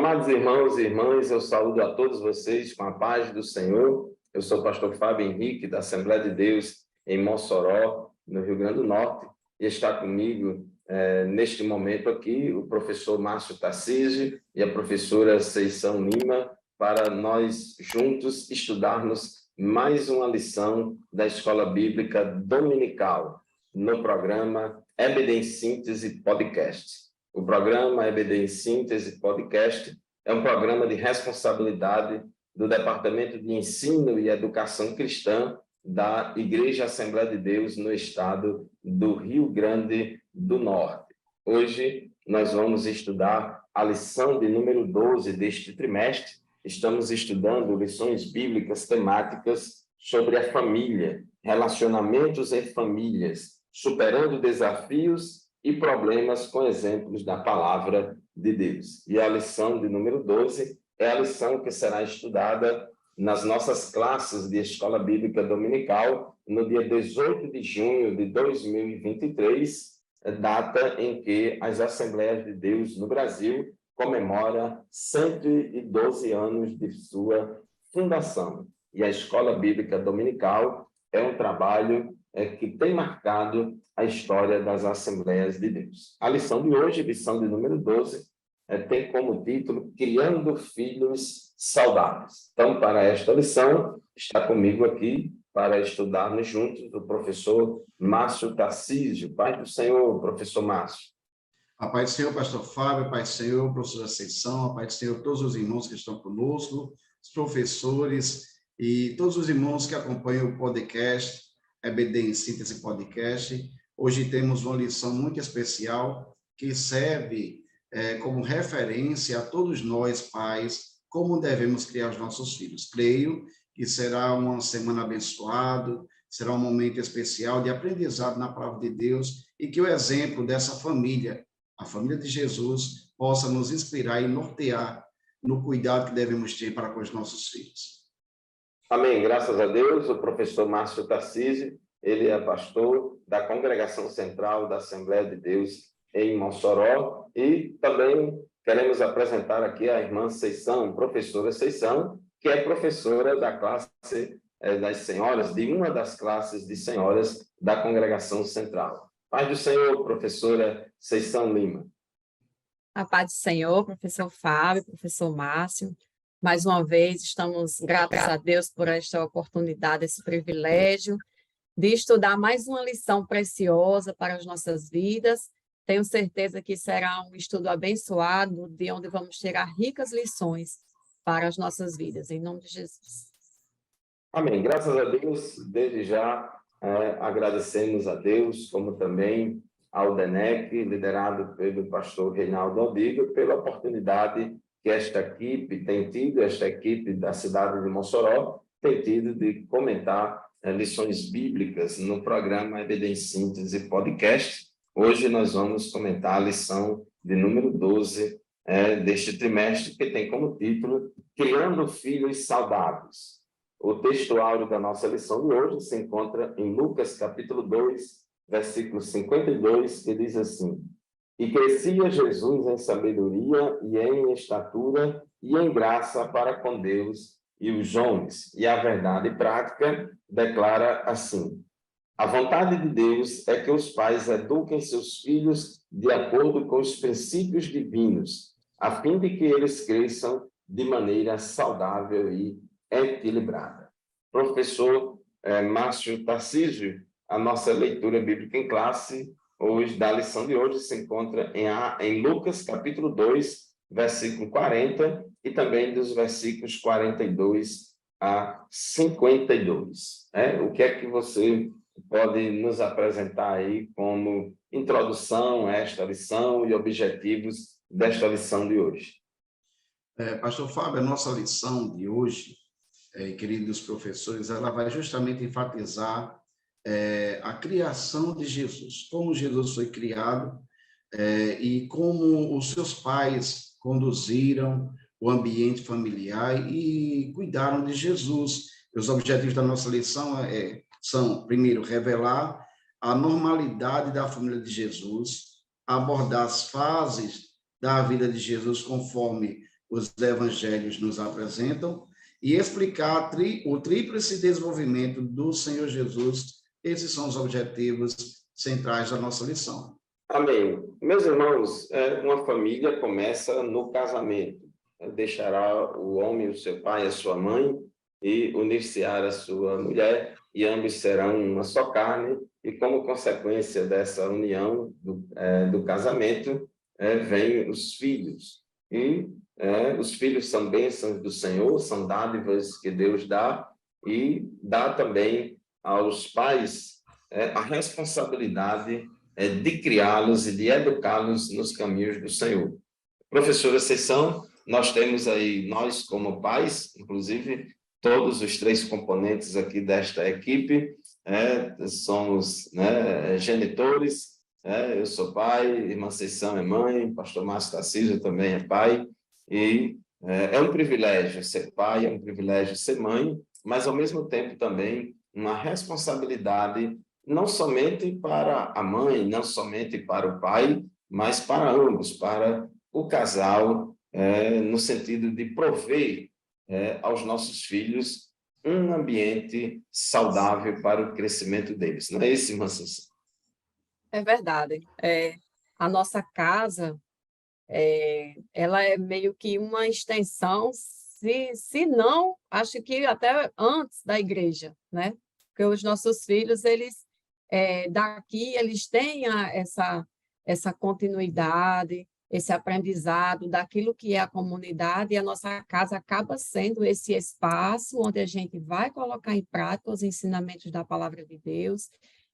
Amados irmãos e irmãs, eu saúdo a todos vocês com a paz do Senhor. Eu sou o pastor Fábio Henrique, da Assembleia de Deus em Mossoró, no Rio Grande do Norte, e está comigo, neste momento aqui, o professor Márcio Tarcísio e a professora Seição Lima, para nós juntos estudarmos mais uma lição da Escola Bíblica Dominical, no programa EBD em Síntese Podcast. O programa EBD em Síntese Podcast é um programa de responsabilidade do Departamento de Ensino e Educação Cristã da Igreja Assembleia de Deus no estado do Rio Grande do Norte. Hoje nós vamos estudar a lição de número 12 deste trimestre. Estamos estudando lições bíblicas temáticas sobre a família, relacionamentos em famílias, superando desafios e problemas com exemplos da palavra de Deus. E a lição de número 12 é a lição que será estudada nas nossas classes de Escola Bíblica Dominical no dia 18 de junho de 2023, data em que as Assembleias de Deus no Brasil comemora 112 anos de sua fundação. E a Escola Bíblica Dominical é um trabalho que tem marcado a história das Assembleias de Deus. A lição de hoje, lição de número 12, tem como título Criando Filhos Saudáveis. Então, para esta lição, está comigo aqui para estudarmos juntos o professor Márcio Tarcísio. Paz do Senhor, professor Márcio. A paz do Senhor, pastor Fábio, a paz do Senhor, professora Ascensão, a paz do Senhor, todos os irmãos que estão conosco, os professores e todos os irmãos que acompanham o podcast, EBD em Síntese Podcast. Hoje temos uma lição muito especial que serve como referência a todos nós, pais, como devemos criar os nossos filhos. Creio que será uma semana abençoada, será um momento especial de aprendizado na palavra de Deus e que o exemplo dessa família, a família de Jesus, possa nos inspirar e nortear no cuidado que devemos ter para com os nossos filhos. Amém. Graças a Deus, o professor Márcio Tarcísio, ele é pastor da Congregação Central da Assembleia de Deus em Mossoró, e também queremos apresentar aqui a irmã Seição, professora Seição, que é professora da classe das senhoras, de uma das classes de senhoras da Congregação Central. Paz do Senhor, professora Seição Lima. A paz do Senhor, professor Fábio, professor Márcio. Mais uma vez, estamos gratos a Deus por esta oportunidade, esse privilégio de estudar mais uma lição preciosa para as nossas vidas. Tenho certeza que será um estudo abençoado, de onde vamos tirar ricas lições para as nossas vidas, em nome de Jesus. Amém. Graças a Deus, desde já agradecemos a Deus, como também ao DENEC, liderado pelo pastor Reinaldo Aldigo, pela oportunidade que esta equipe tem tido, esta equipe da cidade de Mossoró, tem tido de comentar lições bíblicas no programa EBD em Síntese Podcast. Hoje nós vamos comentar a lição de número 12 deste trimestre, que tem como título Criando Filhos Saudáveis. O texto áureo da nossa lição de hoje se encontra em Lucas capítulo 2, versículo 52, que diz assim: E crescia Jesus em sabedoria e em estatura e em graça para com Deus e os homens. E a verdade prática declara assim: a vontade de Deus é que os pais eduquem seus filhos de acordo com os princípios divinos, a fim de que eles cresçam de maneira saudável e equilibrada. Professor Márcio Tarcísio, a nossa leitura bíblica em classe hoje, da lição de hoje, se encontra em Lucas capítulo 2, versículo 40, e também dos versículos 42 a 52. O que é que você pode nos apresentar aí como introdução a esta lição e objetivos desta lição de hoje? Pastor Fábio, a nossa lição de hoje, queridos professores, ela vai justamente enfatizar a criação de Jesus, como Jesus foi criado e como os seus pais conduziram o ambiente familiar e cuidaram de Jesus. Os objetivos da nossa lição são, primeiro, revelar a normalidade da família de Jesus, abordar as fases da vida de Jesus conforme os evangelhos nos apresentam e explicar o tríplice desenvolvimento do Senhor Jesus. Esses são os objetivos centrais da nossa lição. Amém. Meus irmãos, uma família começa no casamento. Deixará o homem, o seu pai, a sua mãe, e unir-se-á a sua mulher, e ambos serão uma só carne, e como consequência dessa união do casamento, vêm os filhos. E os filhos são bênçãos do Senhor, são dádivas que Deus dá, e dá também aos pais a responsabilidade de criá-los e de educá-los nos caminhos do Senhor. Professora Sessão, nós temos aí, nós como pais, inclusive, todos os 3 componentes aqui desta equipe, somos genitores, eu sou pai, irmã Sessão é mãe, pastor Márcio Tarcísio também é pai, e é um privilégio ser pai, é um privilégio ser mãe, mas ao mesmo tempo também uma responsabilidade não somente para a mãe, não somente para o pai, mas para ambos, para o casal, no sentido de prover aos nossos filhos um ambiente saudável para o crescimento deles. Não é isso, irmã Cícera? É verdade. A nossa casa, ela é meio que uma extensão, se não, acho que até antes da igreja, né? Porque os nossos filhos, daqui, eles têm essa continuidade, esse aprendizado daquilo que é a comunidade, e a nossa casa acaba sendo esse espaço onde a gente vai colocar em prática os ensinamentos da palavra de Deus,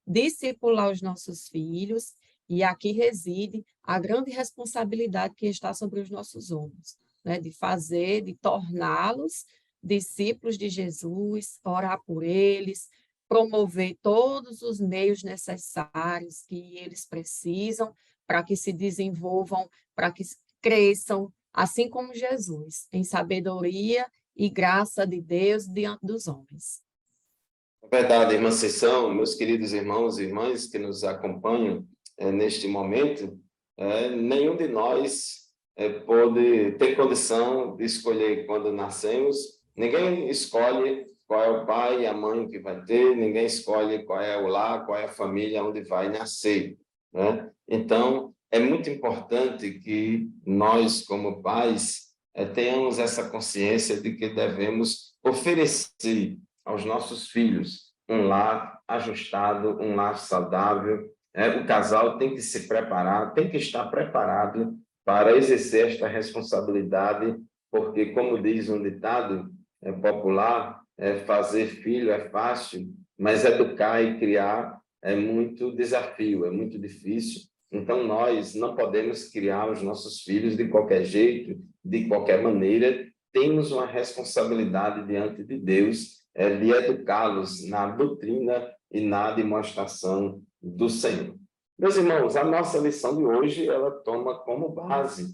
discipular os nossos filhos, e aqui reside a grande responsabilidade que está sobre os nossos ombros, né? De torná-los discípulos de Jesus, orar por eles, promover todos os meios necessários que eles precisam para que se desenvolvam, para que cresçam, assim como Jesus, em sabedoria e graça de Deus diante dos homens. É verdade, irmã Sessão, meus queridos irmãos e irmãs que nos acompanham neste momento, nenhum de nós pode ter condição de escolher quando nascemos. Ninguém escolhe qual é o pai e a mãe que vai ter, ninguém escolhe qual é o lar, qual é a família onde vai nascer, né? Então, é muito importante que nós, como pais, tenhamos essa consciência de que devemos oferecer aos nossos filhos um lar ajustado, um lar saudável. O casal tem que se preparar, tem que estar preparado para exercer esta responsabilidade, porque, como diz um ditado popular, fazer filho é fácil, mas educar e criar é muito desafio, é muito difícil. Então, nós não podemos criar os nossos filhos de qualquer jeito, de qualquer maneira. Temos uma responsabilidade diante de Deus de educá-los na doutrina e na demonstração do Senhor. Meus irmãos, a nossa lição de hoje, ela toma como base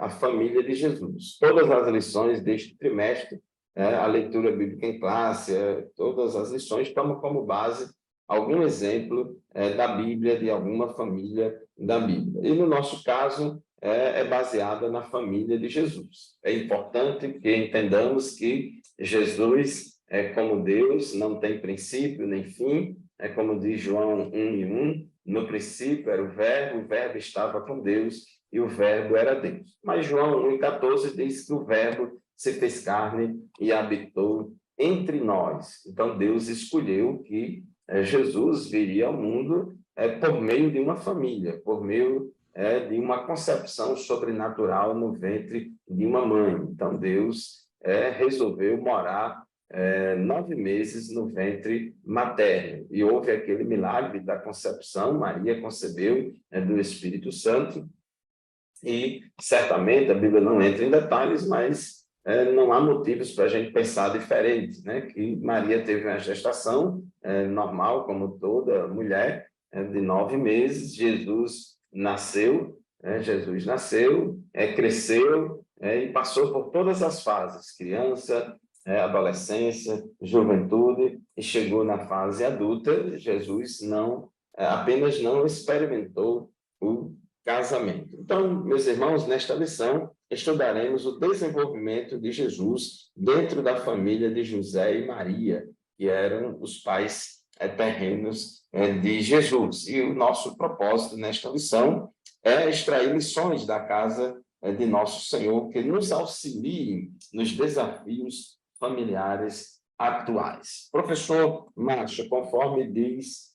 a família de Jesus. Todas as lições deste trimestre, a leitura bíblica em classe, todas as lições tomam como base algum exemplo da Bíblia, de alguma família da Bíblia. E no nosso caso, é baseada na família de Jesus. É importante que entendamos que Jesus como Deus, não tem princípio nem fim, como diz João 1:1, no princípio era o verbo estava com Deus e o verbo era Deus. Mas João 1:14 diz que o verbo se fez carne e habitou entre nós. Então Deus escolheu que Jesus viria ao mundo por meio de uma família, por meio de uma concepção sobrenatural no ventre de uma mãe. Então Deus resolveu morar 9 meses no ventre materno, e houve aquele milagre da concepção. Maria concebeu do Espírito Santo, e certamente a Bíblia não entra em detalhes, mas não há motivos para a gente pensar diferente, né? Que Maria teve uma gestação normal, como toda mulher, de 9 meses. Jesus nasceu, cresceu e passou por todas as fases, criança, adolescência, juventude, e chegou na fase adulta. Jesus apenas não experimentou o casamento. Então, meus irmãos, nesta lição, estudaremos o desenvolvimento de Jesus dentro da família de José e Maria, que eram os pais terrenos de Jesus. E o nosso propósito nesta lição é extrair lições da casa de nosso Senhor, que nos auxiliem nos desafios familiares atuais. Professor Márcio, conforme diz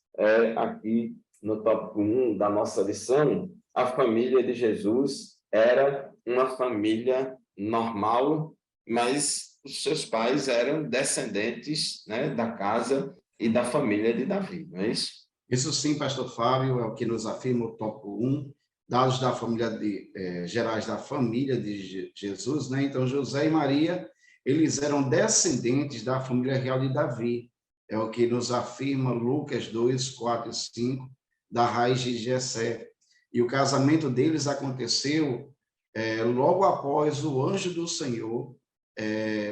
aqui no tópico 1 da nossa lição, a família de Jesus era uma família normal, mas os seus pais eram descendentes, né, da casa e da família de Davi, não é isso? Isso sim, pastor Fábio, é o que nos afirma o tópico 1, dados da família gerais da família de Jesus, né? Então, José e Maria, eles eram descendentes da família real de Davi, é o que nos afirma Lucas 2, 4 e 5, da raiz de Jessé. E o casamento deles aconteceu logo após o anjo do Senhor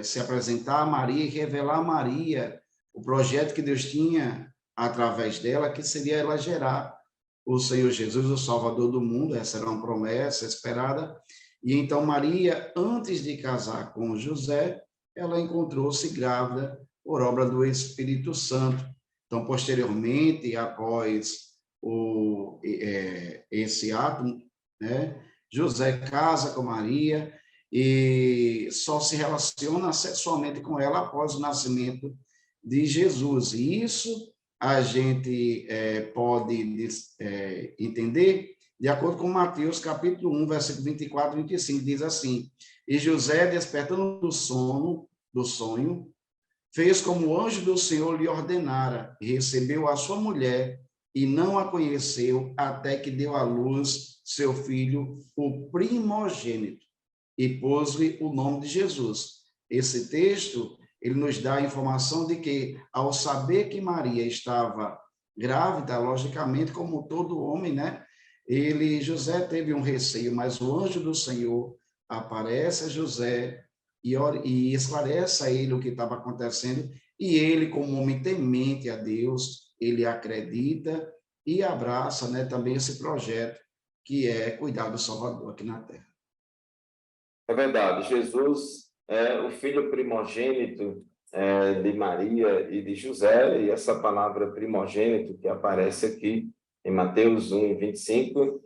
se apresentar a Maria e revelar a Maria o projeto que Deus tinha através dela, que seria ela gerar o Senhor Jesus, o Salvador do mundo. Essa era uma promessa esperada. E então Maria, antes de casar com José, ela encontrou-se grávida por obra do Espírito Santo. Então, posteriormente, após esse ato, né, José casa com Maria e só se relaciona sexualmente com ela após o nascimento de Jesus. E isso a gente pode entender de acordo com Mateus, capítulo 1, versículo 24 e 25, diz assim: E José, despertando do sonho, fez como o anjo do Senhor lhe ordenara, e recebeu a sua mulher, e não a conheceu, até que deu à luz seu filho, o primogênito, e pôs-lhe o nome de Jesus. Esse texto, ele nos dá a informação de que, ao saber que Maria estava grávida, logicamente, como todo homem, né? José teve um receio, mas o anjo do Senhor aparece a José e esclarece a ele o que estava acontecendo, e ele, como homem temente a Deus, ele acredita e abraça, né, também esse projeto que é cuidar do Salvador aqui na Terra. É verdade, Jesus é o filho primogênito de Maria e de José, e essa palavra primogênito que aparece aqui em Mateus 1, 25,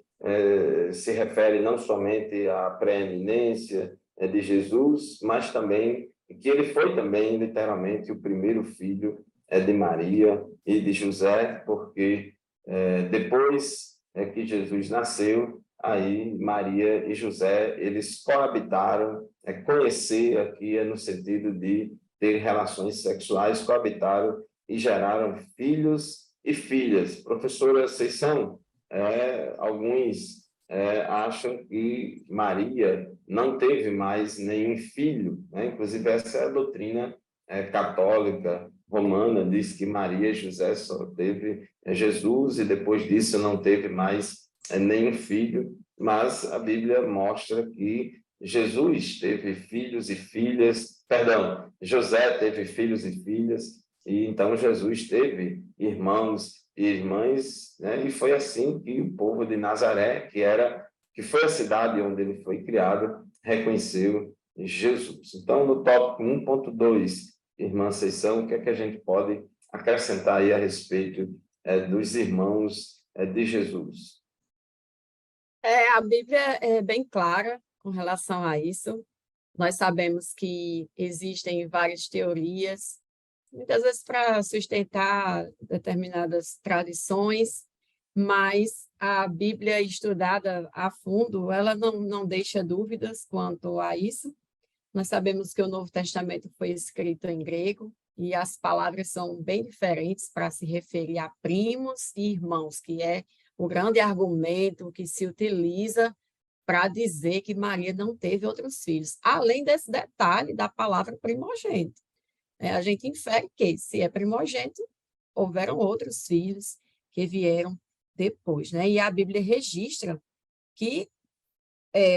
se refere não somente à preeminência de Jesus, mas também que ele foi também, literalmente, o primeiro filho de Maria e de José, porque depois que Jesus nasceu, aí Maria e José, eles coabitaram, conhecer aqui no sentido de ter relações sexuais, coabitaram e geraram filhos e filhas. Professora, vocês são, alguns acham que Maria não teve mais nenhum filho, né? Inclusive essa é a doutrina católica romana, diz que Maria e José só teve Jesus e depois disso não teve mais nenhum filho, mas a Bíblia mostra que Jesus teve filhos e filhas, perdão, José teve filhos e filhas, e então Jesus teve irmãos e irmãs, né? E foi assim que o povo de Nazaré, que foi a cidade onde ele foi criado, reconheceu Jesus. Então, no tópico 1.2, irmã Conceição, o que é que a gente pode acrescentar aí a respeito dos irmãos de Jesus? A Bíblia é bem clara com relação a isso. Nós sabemos que existem várias teorias, muitas vezes para sustentar determinadas tradições, mas a Bíblia estudada a fundo, ela não deixa dúvidas quanto a isso. Nós sabemos que o Novo Testamento foi escrito em grego e as palavras são bem diferentes para se referir a primos e irmãos, que é o grande argumento que se utiliza para dizer que Maria não teve outros filhos, além desse detalhe da palavra primogênito. A gente infere que, se é primogênito, houveram outros filhos que vieram depois, né? E a Bíblia registra que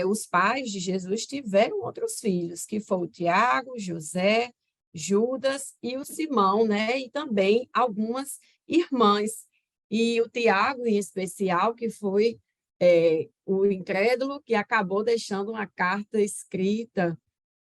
os pais de Jesus tiveram outros filhos, que foi o Tiago, José, Judas e o Simão, né? E também algumas irmãs. E o Tiago, em especial, que foi o incrédulo que acabou deixando uma carta escrita,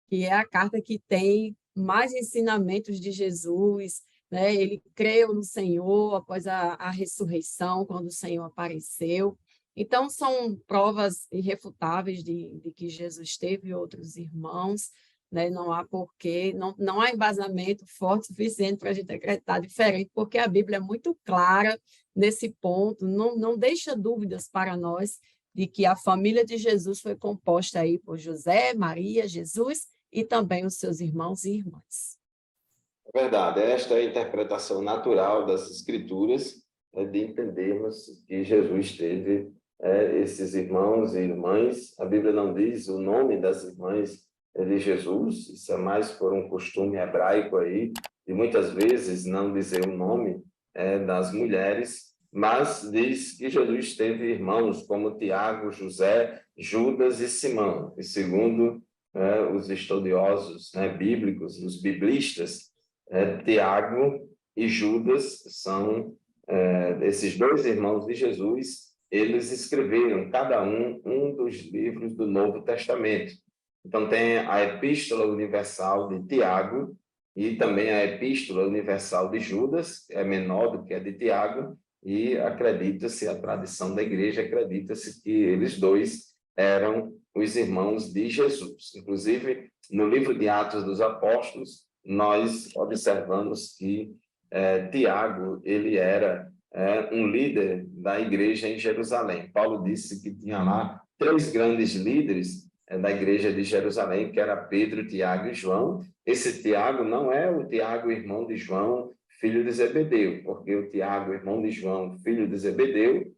que é a carta que tem mais ensinamentos de Jesus, né? Ele creu no Senhor após a ressurreição, quando o Senhor apareceu. Então, são provas irrefutáveis de que Jesus teve outros irmãos, né? Não há porquê, não há embasamento forte o suficiente para a gente acreditar diferente, porque a Bíblia é muito clara nesse ponto, não deixa dúvidas para nós de que a família de Jesus foi composta aí por José, Maria, Jesus e também os seus irmãos e irmãs. É verdade, esta é a interpretação natural das Escrituras, de entendermos que Jesus teve esses irmãos e irmãs. A Bíblia não diz o nome das irmãs de Jesus, isso é mais por um costume hebraico aí, de muitas vezes não dizer o nome das mulheres, mas diz que Jesus teve irmãos como Tiago, José, Judas e Simão. E segundo os estudiosos bíblicos, os biblistas, Tiago e Judas são esses dois irmãos de Jesus. Eles escreveram, cada um dos livros do Novo Testamento. Então, tem a Epístola Universal de Tiago e também a Epístola Universal de Judas, é menor do que a de Tiago, e acredita-se, a tradição da igreja acredita-se que eles dois eram os irmãos de Jesus. Inclusive, no livro de Atos dos Apóstolos, nós observamos que Tiago ele era um líder da igreja em Jerusalém. Paulo disse que tinha lá 3 grandes líderes da igreja de Jerusalém, que era Pedro, Tiago e João. Esse Tiago não é o Tiago, irmão de João, filho de Zebedeu, porque o Tiago, irmão de João, filho de Zebedeu,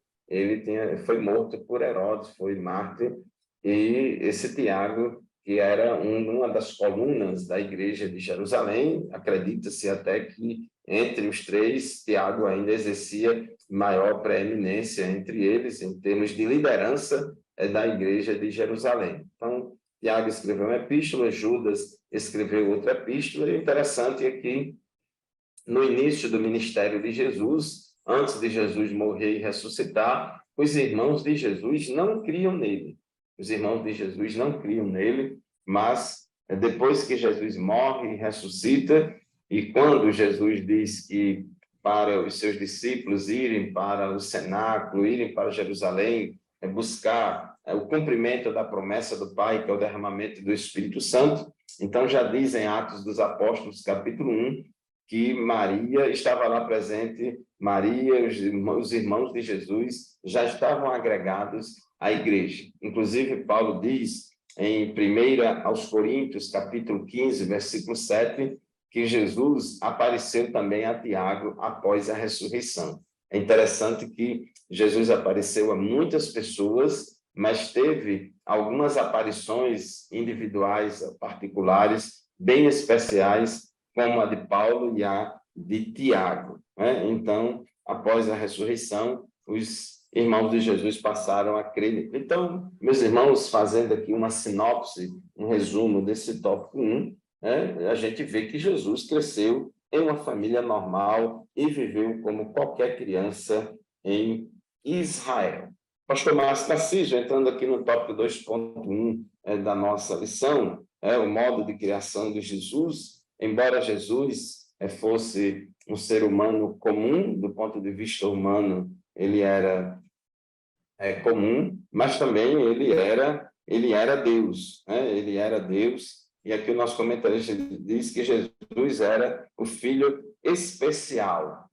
foi morto por Herodes, foi mártir, e esse Tiago, que era uma das colunas da igreja de Jerusalém, acredita-se até que entre os 3, Tiago ainda exercia maior preeminência entre eles, em termos de liderança da igreja de Jerusalém. Então, Tiago escreveu uma epístola, Judas escreveu outra epístola, e o interessante é que, no início do ministério de Jesus, antes de Jesus morrer e ressuscitar, os irmãos de Jesus não criam nele. Os irmãos de Jesus não criam nele, mas depois que Jesus morre e ressuscita, e quando Jesus diz que para os seus discípulos irem para o cenáculo, irem para Jerusalém, buscar o cumprimento da promessa do Pai, que é o derramamento do Espírito Santo, então já diz em Atos dos Apóstolos, capítulo 1, que Maria estava lá presente, Maria, os irmãos de Jesus já estavam agregados à igreja. Inclusive, Paulo diz em 1 aos Coríntios, capítulo 15, versículo 7, que Jesus apareceu também a Tiago após a ressurreição. É interessante que Jesus apareceu a muitas pessoas, mas teve algumas aparições individuais, particulares, bem especiais, como a de Paulo e a de Tiago. Então, após a ressurreição, os irmãos de Jesus passaram a crer. Então, meus irmãos, fazendo aqui uma sinopse, um resumo desse tópico 1, a gente vê que Jesus cresceu em uma família normal e viveu como qualquer criança em Israel. Pastor Márcio Tarcísio, entrando aqui no tópico 2.1 da nossa lição, o modo de criação de Jesus. Embora Jesus fosse um ser humano comum, do ponto de vista humano, ele era comum, mas também ele era Deus, ele era Deus. E aqui o nosso comentarista diz que Jesus era o Filho especial,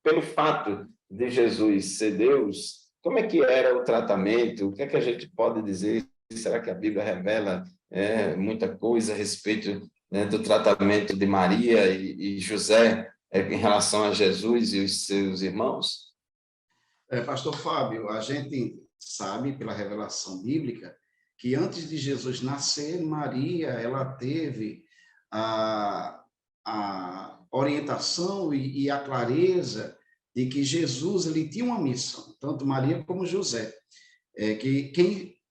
pelo fato de Jesus ser Deus. Como é que era o tratamento? O que é que a gente pode dizer? Será que a Bíblia revela muita coisa a respeito do tratamento de Maria e José em relação a Jesus e os seus irmãos? Pastor Fábio, a gente sabe pela revelação bíblica que antes de Jesus nascer, Maria ela teve a orientação e a clareza de que Jesus ele tinha uma missão, tanto Maria como José,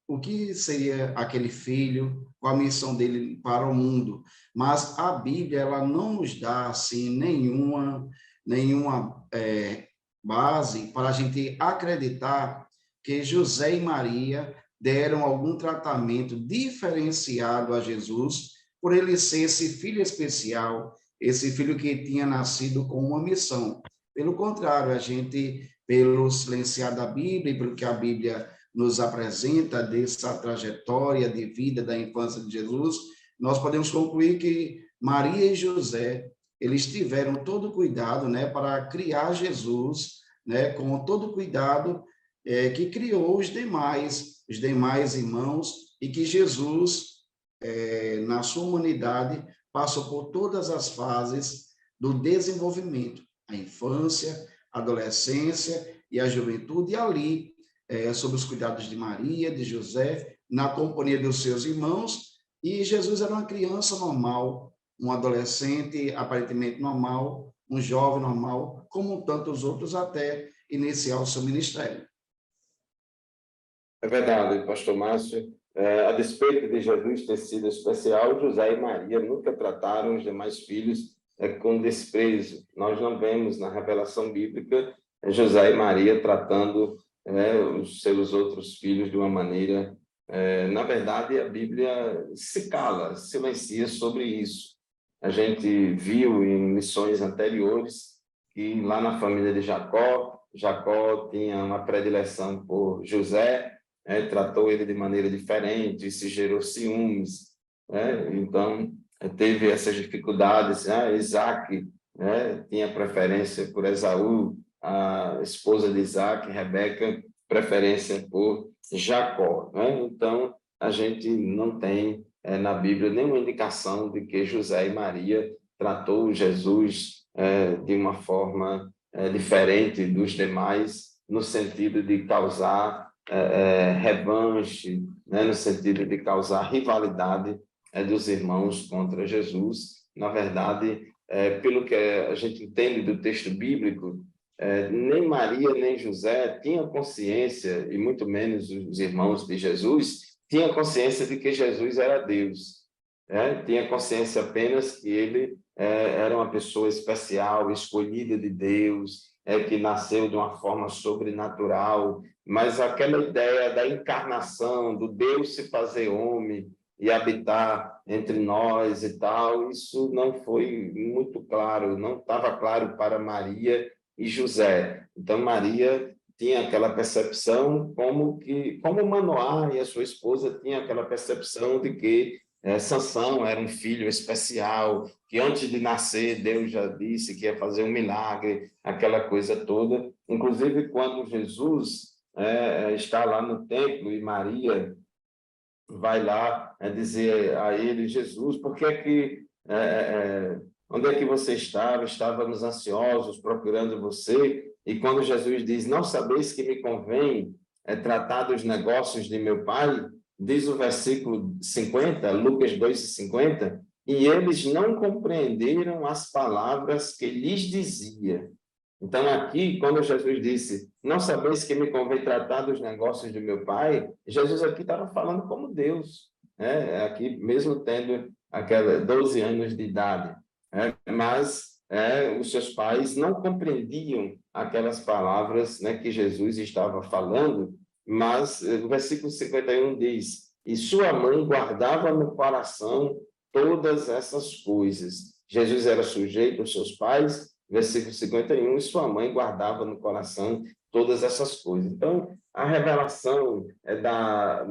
o que seria aquele filho, qual a missão dele para o mundo. Mas a Bíblia ela não nos dá assim nenhuma base para a gente acreditar que José e Maria deram algum tratamento diferenciado a Jesus, por ele ser esse filho especial, esse filho que tinha nascido com uma missão. Pelo contrário, a gente, pelo silenciar da Bíblia e pelo que a Bíblia nos apresenta dessa trajetória de vida da infância de Jesus, nós podemos concluir que Maria e José, eles tiveram todo o cuidado, né, para criar Jesus, né, com todo o cuidado que criou os demais irmãos, e que Jesus, na sua humanidade, passou por todas as fases do desenvolvimento, a infância, a adolescência e a juventude, e ali, sob os cuidados de Maria, de José, na companhia dos seus irmãos, e Jesus era uma criança normal, um adolescente aparentemente normal, um jovem normal, como tantos outros, até iniciar o seu ministério. É verdade, pastor Márcio. A despeito de Jesus ter sido especial, José e Maria nunca trataram os demais filhos com desprezo. Nós não vemos na revelação bíblica José e Maria tratando os seus outros filhos de uma maneira... na verdade, a Bíblia se cala, silencia sobre isso. A gente viu em lições anteriores que lá na família de Jacó tinha uma predileção por José, tratou ele de maneira diferente, se gerou ciúmes, então teve essas dificuldades. Isaac tinha preferência por Esaú, a esposa de Isaac, Rebeca, preferência por Jacó. Então, a gente não tem na Bíblia nenhuma indicação de que José e Maria tratou Jesus de uma forma diferente dos demais, no sentido de causar revanche, no sentido de causar rivalidade dos irmãos contra Jesus. Na verdade, pelo que a gente entende do texto bíblico, nem Maria nem José tinham consciência, e muito menos os irmãos de Jesus, tinham consciência de que Jesus era Deus. Tinha consciência apenas que ele era uma pessoa especial, escolhida de Deus, que nasceu de uma forma sobrenatural, mas aquela ideia da encarnação, do Deus se fazer homem e habitar entre nós e tal, isso não foi muito claro, não estava claro para Maria e José. Então, Maria tinha aquela percepção como Manoá e a sua esposa tinham aquela percepção de que Sansão era um filho especial, que antes de nascer Deus já disse que ia fazer um milagre, aquela coisa toda. Inclusive, quando Jesus está lá no templo e Maria vai lá dizer a ele: Jesus, por que é que... onde é que você estava? Estávamos ansiosos procurando você. E quando Jesus diz: não sabeis que me convém tratar dos negócios de meu pai, diz o versículo 50, Lucas 2:50, e eles não compreenderam as palavras que lhes dizia. Então, aqui, quando Jesus disse: não sabeis que me convém tratar dos negócios de meu pai, Jesus aqui estava falando como Deus, aqui mesmo tendo aquela 12 anos de idade. Mas os seus pais não compreendiam aquelas palavras que Jesus estava falando, mas o versículo 51 diz: e sua mãe guardava no coração todas essas coisas. Jesus era sujeito aos seus pais, versículo 51, e sua mãe guardava no coração todas essas coisas. Então, a revelação da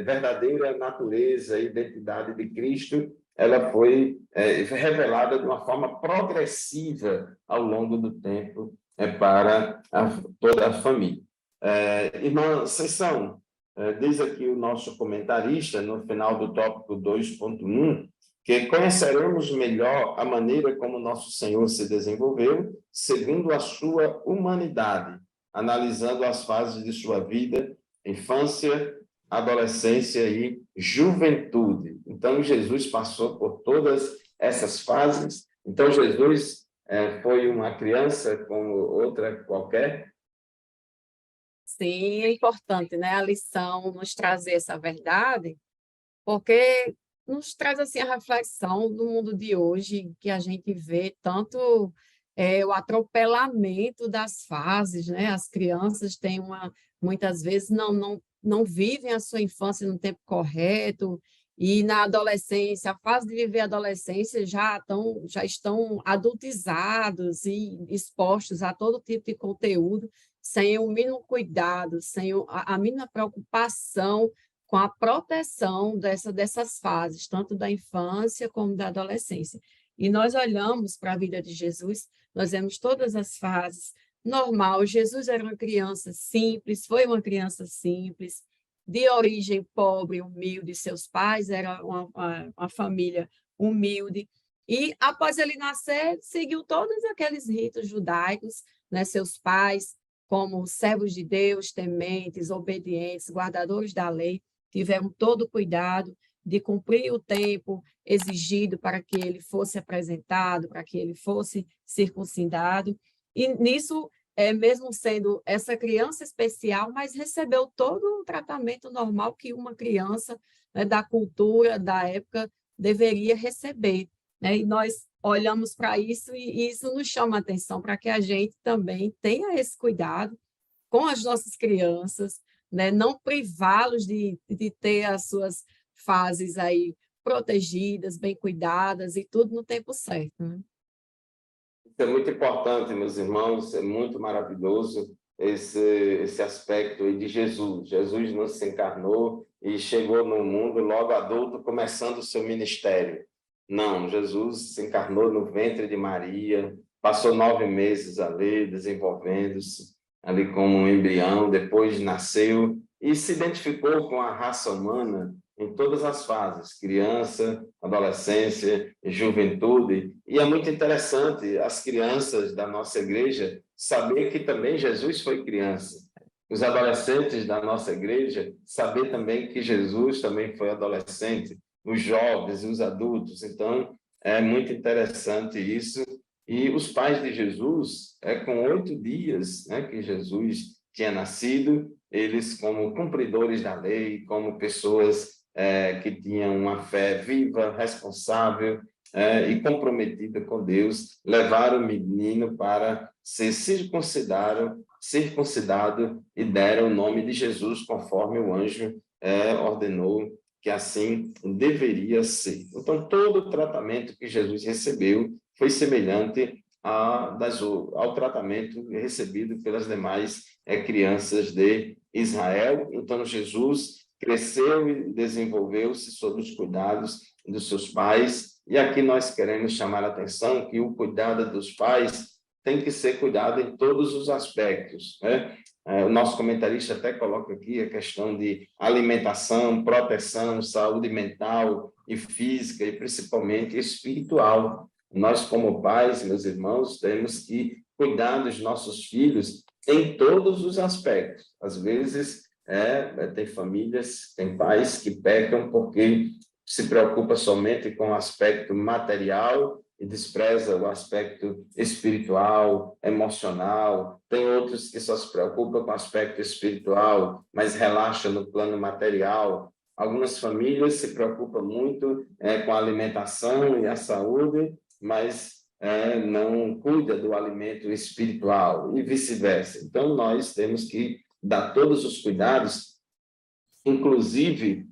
verdadeira natureza e identidade de Cristo, ela foi revelada de uma forma progressiva ao longo do tempo para toda a família. Irmã Sessão, diz aqui o nosso comentarista, no final do tópico 2.1, que conheceremos melhor a maneira como nosso Senhor se desenvolveu, segundo a sua humanidade, analisando as fases de sua vida, infância, adolescência e juventude. Então, Jesus passou por todas essas fases. Então, Jesus foi uma criança como outra qualquer. Sim, é importante, né, a lição nos trazer essa verdade, porque nos traz assim a reflexão do mundo de hoje, que a gente vê tanto o atropelamento das fases, né? As crianças têm uma muitas vezes não vivem a sua infância no tempo correto, e na adolescência, a fase de viver a adolescência, já estão adultizados e expostos a todo tipo de conteúdo, sem o mínimo cuidado, sem a mínima preocupação com a proteção dessas fases, tanto da infância como da adolescência. E nós olhamos para a vida de Jesus, nós vemos todas as fases. Normal, Jesus era uma criança simples, foi uma criança simples, de origem pobre, humilde, seus pais eram uma família humilde, e após ele nascer, seguiu todos aqueles ritos judaicos, né? Seus pais, como servos de Deus, tementes, obedientes, guardadores da lei, tiveram todo o cuidado de cumprir o tempo exigido para que ele fosse apresentado, para que ele fosse circuncidado, e nisso, mesmo sendo essa criança especial, mas recebeu todo o tratamento normal que uma criança, né, da cultura, da época, deveria receber, né? E nós olhamos para isso e isso nos chama a atenção para que a gente também tenha esse cuidado com as nossas crianças, né? Não privá-los de ter as suas fases aí protegidas, bem cuidadas e tudo no tempo certo, né? Isso é muito importante, meus irmãos, é muito maravilhoso esse aspecto aí de Jesus. Jesus não se encarnou e chegou no mundo logo adulto, começando o seu ministério. Não, Jesus se encarnou no ventre de Maria, passou 9 meses ali, desenvolvendo-se ali como um embrião, depois nasceu e se identificou com a raça humana em todas as fases, criança, adolescência, juventude. E é muito interessante as crianças da nossa igreja saber que também Jesus foi criança. Os adolescentes da nossa igreja saber também que Jesus também foi adolescente, os jovens, os adultos. Então, é muito interessante isso. E os pais de Jesus, com 8 dias, né, que Jesus tinha nascido, eles, como cumpridores da lei, como pessoas que tinham uma fé viva, responsável e comprometida com Deus, levaram o menino para ser circuncidado e deram o nome de Jesus, conforme o anjo ordenou que assim deveria ser. Então, todo o tratamento que Jesus recebeu foi semelhante ao tratamento recebido pelas demais crianças de Israel. Então, Jesus cresceu e desenvolveu-se sob os cuidados dos seus pais. E aqui nós queremos chamar a atenção que o cuidado dos pais tem que ser cuidado em todos os aspectos, né? O nosso comentarista até coloca aqui a questão de alimentação, proteção, saúde mental e física e principalmente espiritual. Nós, como pais, meus irmãos, temos que cuidar dos nossos filhos em todos os aspectos. Às vezes, tem famílias, tem pais que pecam porque se preocupa somente com o aspecto material e despreza o aspecto espiritual, emocional. Tem outros que só se preocupam com o aspecto espiritual, mas relaxa no plano material. Algumas famílias se preocupam muito com a alimentação e a saúde, mas não cuida do alimento espiritual e vice-versa. Então, nós temos que dar todos os cuidados, inclusive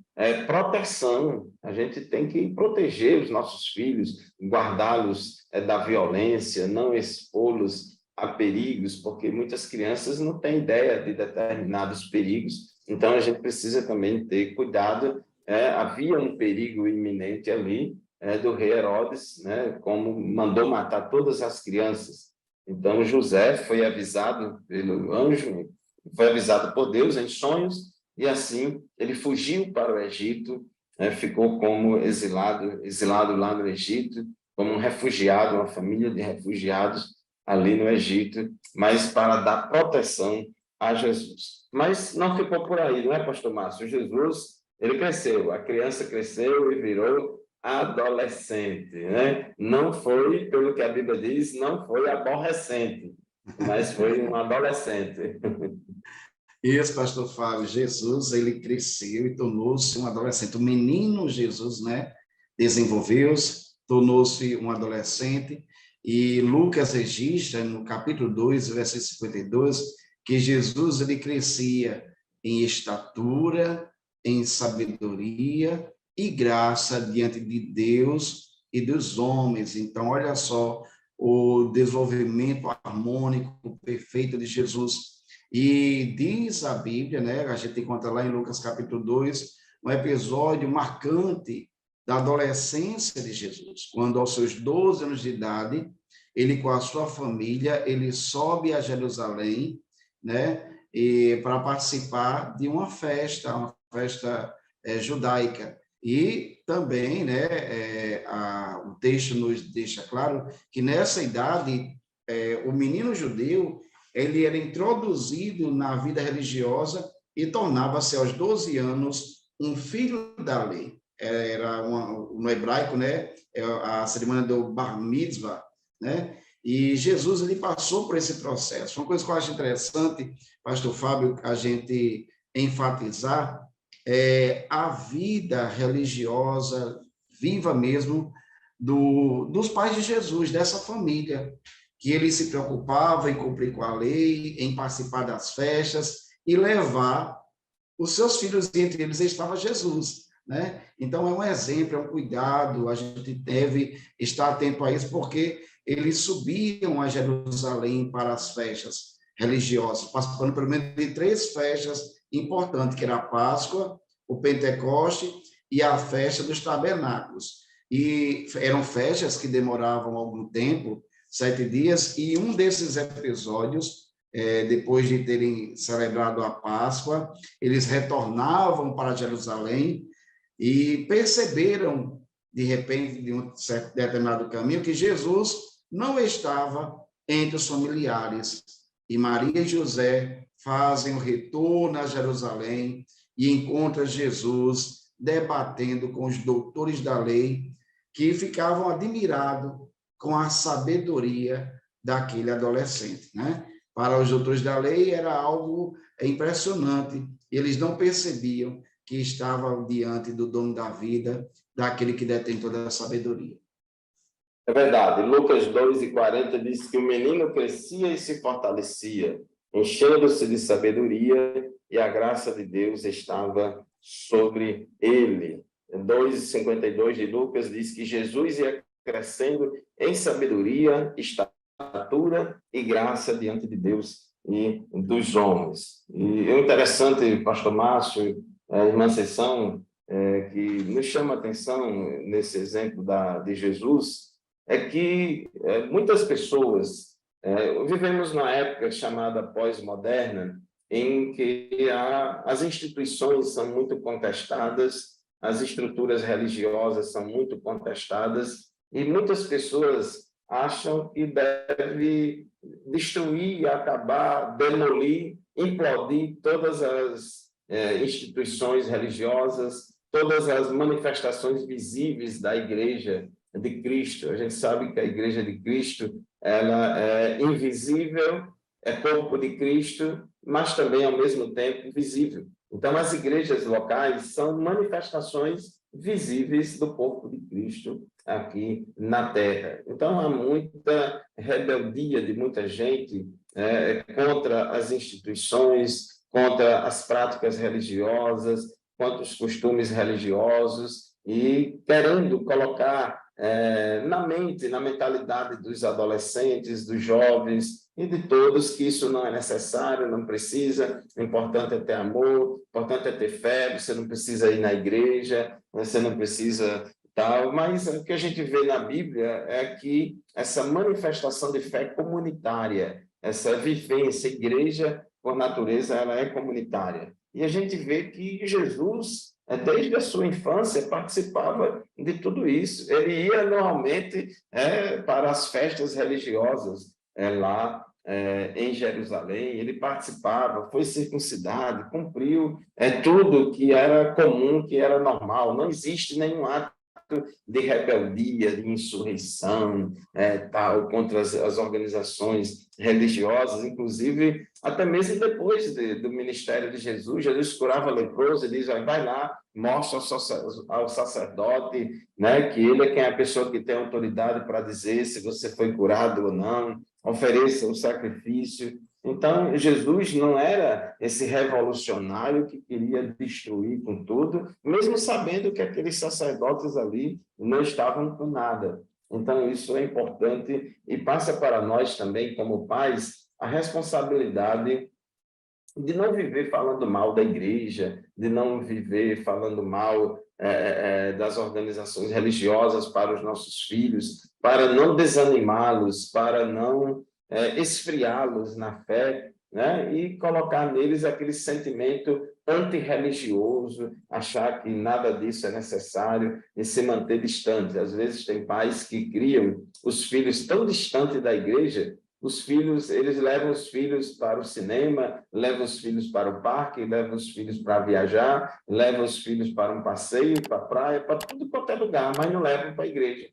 proteção. A gente tem que proteger os nossos filhos, guardá-los da violência, não expô-los a perigos, porque muitas crianças não têm ideia de determinados perigos. Então, a gente precisa também ter cuidado. Havia um perigo iminente ali do rei Herodes, né, como mandou matar todas as crianças. Então, José foi avisado pelo anjo, foi avisado por Deus em sonhos, e assim ele fugiu para o Egito, ficou como exilado lá no Egito, como um refugiado, uma família de refugiados ali no Egito, mas para dar proteção a Jesus. Mas não ficou por aí, não é, pastor Márcio? Jesus, ele cresceu, a criança cresceu e virou adolescente, né? Não foi, pelo que a Bíblia diz, não foi aborrecente, mas foi um adolescente. Isso, pastor Fábio, Jesus, ele cresceu e tornou-se um adolescente. O menino Jesus, né, desenvolveu-se, tornou-se um adolescente, e Lucas registra, no capítulo 2, versículo 52, que Jesus ele crescia em estatura, em sabedoria e graça diante de Deus e dos homens. Então, olha só o desenvolvimento harmônico, perfeito de Jesus. E diz a Bíblia, né, a gente encontra lá em Lucas capítulo 2, um episódio marcante da adolescência de Jesus, quando aos seus 12 anos de idade, ele com a sua família, ele sobe a Jerusalém, né, e para participar de uma festa judaica. E também, né, o texto nos deixa claro que nessa idade, o menino judeu, ele era introduzido na vida religiosa e tornava-se aos 12 anos um filho da lei. No hebraico, né, a cerimônia do Bar Mitzvah, né? E Jesus ele passou por esse processo. Uma coisa que eu acho interessante, pastor Fábio, a gente enfatizar é a vida religiosa viva mesmo dos pais de Jesus, dessa família, que ele se preocupava em cumprir com a lei, em participar das festas e levar os seus filhos, e entre eles estava Jesus, né? Então, é um exemplo, é um cuidado, a gente deve estar atento a isso, porque eles subiam a Jerusalém para as festas religiosas, participando pelo menos de 3 festas importantes, que era a Páscoa, o Pentecoste e a festa dos tabernáculos. E eram festas que demoravam algum tempo, 7 dias, e um desses episódios, depois de terem celebrado a Páscoa, eles retornavam para Jerusalém e perceberam, de repente, de um certo determinado caminho, que Jesus não estava entre os familiares. E Maria e José fazem o retorno a Jerusalém e encontram Jesus debatendo com os doutores da lei, que ficavam admirados com a sabedoria daquele adolescente, né? Para os doutores da lei era algo impressionante. Eles não percebiam que estavam diante do dono da vida, daquele que detém toda a sabedoria. É verdade. Lucas 2:40 diz que o menino crescia e se fortalecia, enchendo-se de sabedoria, e a graça de Deus estava sobre ele. 2:52 de Lucas diz que Jesus ia crescendo em sabedoria, estatura e graça diante de Deus e dos homens. E é interessante, pastor Márcio, a irmã Sessão, que nos chama a atenção nesse exemplo de Jesus, é que muitas pessoas, vivemos numa época chamada pós-moderna, em que as instituições são muito contestadas, as estruturas religiosas são muito contestadas, e muitas pessoas acham que deve destruir, acabar, demolir, implodir todas as instituições religiosas, todas as manifestações visíveis da Igreja de Cristo. A gente sabe que a Igreja de Cristo ela é invisível, é corpo de Cristo, mas também, ao mesmo tempo, visível. Então, as igrejas locais são manifestações visíveis do corpo de Cristo aqui na Terra. Então, há muita rebeldia de muita gente contra as instituições, contra as práticas religiosas, contra os costumes religiosos, e querendo colocar na mente, na mentalidade dos adolescentes, dos jovens e de todos que isso não é necessário, não precisa, o importante é ter amor, o importante é ter fé, você não precisa ir na igreja, você não precisa tal, mas o que a gente vê na Bíblia é que essa manifestação de fé comunitária, essa vivência, igreja, por natureza, ela é comunitária. E a gente vê que Jesus, desde a sua infância, participava de tudo isso. Ele ia normalmente para as festas religiosas lá em Jerusalém, ele participava, foi circuncidado, cumpriu tudo que era comum, que era normal. Não existe nenhum ato de rebeldia, de insurreição, tal, contra as organizações religiosas, inclusive, até mesmo depois do ministério de Jesus, Jesus curava leproso e diz, vai lá, mostra ao sacerdote, né, que ele é quem é a pessoa que tem autoridade para dizer se você foi curado ou não, ofereça o sacrifício. Então, Jesus não era esse revolucionário que queria destruir com tudo, mesmo sabendo que aqueles sacerdotes ali não estavam com nada. Então, isso é importante e passa para nós também, como pais, a responsabilidade de não viver falando mal da igreja, de não viver falando mal das organizações religiosas para os nossos filhos, para não desanimá-los, para não esfriá-los na fé, né? E colocar neles aquele sentimento antirreligioso, achar que nada disso é necessário e se manter distante. Às vezes tem pais que criam os filhos tão distantes da igreja. Os filhos, eles levam os filhos para o cinema, levam os filhos para o parque, levam os filhos para viajar, levam os filhos para um passeio, para a praia, para tudo quanto é lugar, mas não levam para a igreja.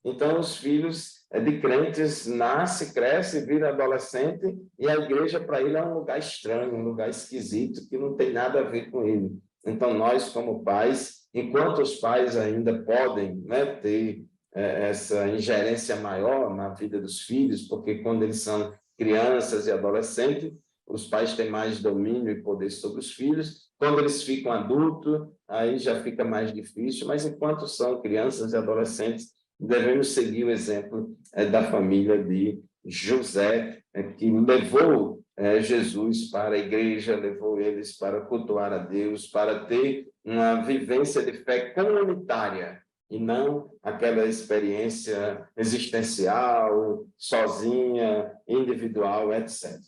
Então, os filhos de crentes nasce, cresce, vira adolescente, e a igreja para ele é um lugar estranho, um lugar esquisito, que não tem nada a ver com ele. Então, nós, como pais, enquanto os pais ainda podem, né, ter essa ingerência maior na vida dos filhos, porque quando eles são crianças e adolescentes, os pais têm mais domínio e poder sobre os filhos. Quando eles ficam adultos, aí já fica mais difícil, mas enquanto são crianças e adolescentes, devemos seguir o exemplo da família de José, que levou Jesus para a igreja, levou eles para cultuar a Deus, para ter uma vivência de fé comunitária, e não aquela experiência existencial, sozinha, individual, etc.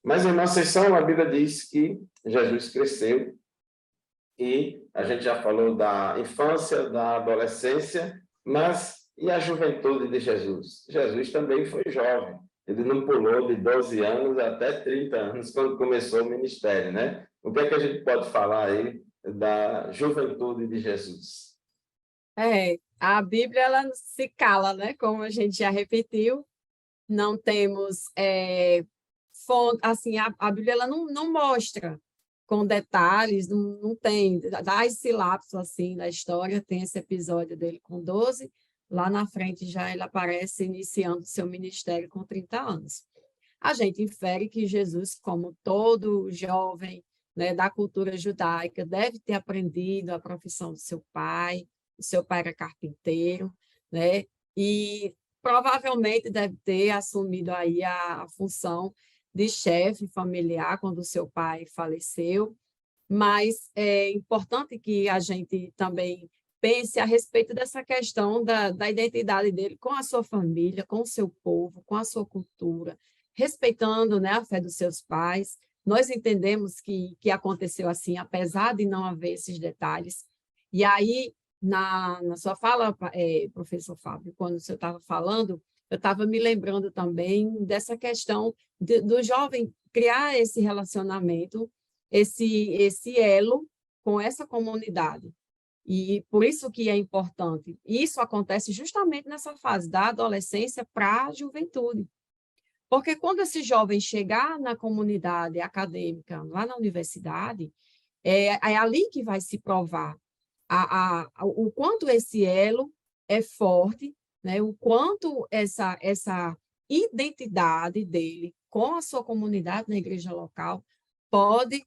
Mas em nossa sessão, a Bíblia diz que Jesus cresceu, e a gente já falou da infância, da adolescência, mas e a juventude de Jesus? Jesus também foi jovem. Ele não pulou de 12 anos até 30 anos, quando começou o ministério, né? O que é que a gente pode falar aí da juventude de Jesus? A Bíblia ela não se cala, né? Como a gente já repetiu, não temos fonte, assim, a Bíblia ela não mostra com detalhes, não tem, dá esse lapso assim da história, tem esse episódio dele com 12, lá na frente já ele aparece iniciando seu ministério com 30 anos. A gente infere que Jesus, como todo jovem, né, da cultura judaica, deve ter aprendido a profissão do seu pai. O seu pai era carpinteiro, né? E provavelmente deve ter assumido aí a função de chefe familiar quando o seu pai faleceu. Mas é importante que a gente também pense a respeito dessa questão da identidade dele com a sua família, com o seu povo, com a sua cultura, respeitando, né, a fé dos seus pais. Nós entendemos que aconteceu assim, apesar de não haver esses detalhes. E aí, na sua fala, professor Fábio, quando o senhor estava falando, eu estava me lembrando também dessa questão do jovem criar esse relacionamento, esse elo com essa comunidade. E por isso que é importante. Isso acontece justamente nessa fase da adolescência para a juventude. Porque quando esse jovem chegar na comunidade acadêmica, lá na universidade, é ali que vai se provar o quanto esse elo é forte, né? O quanto essa identidade dele com a sua comunidade na igreja local pode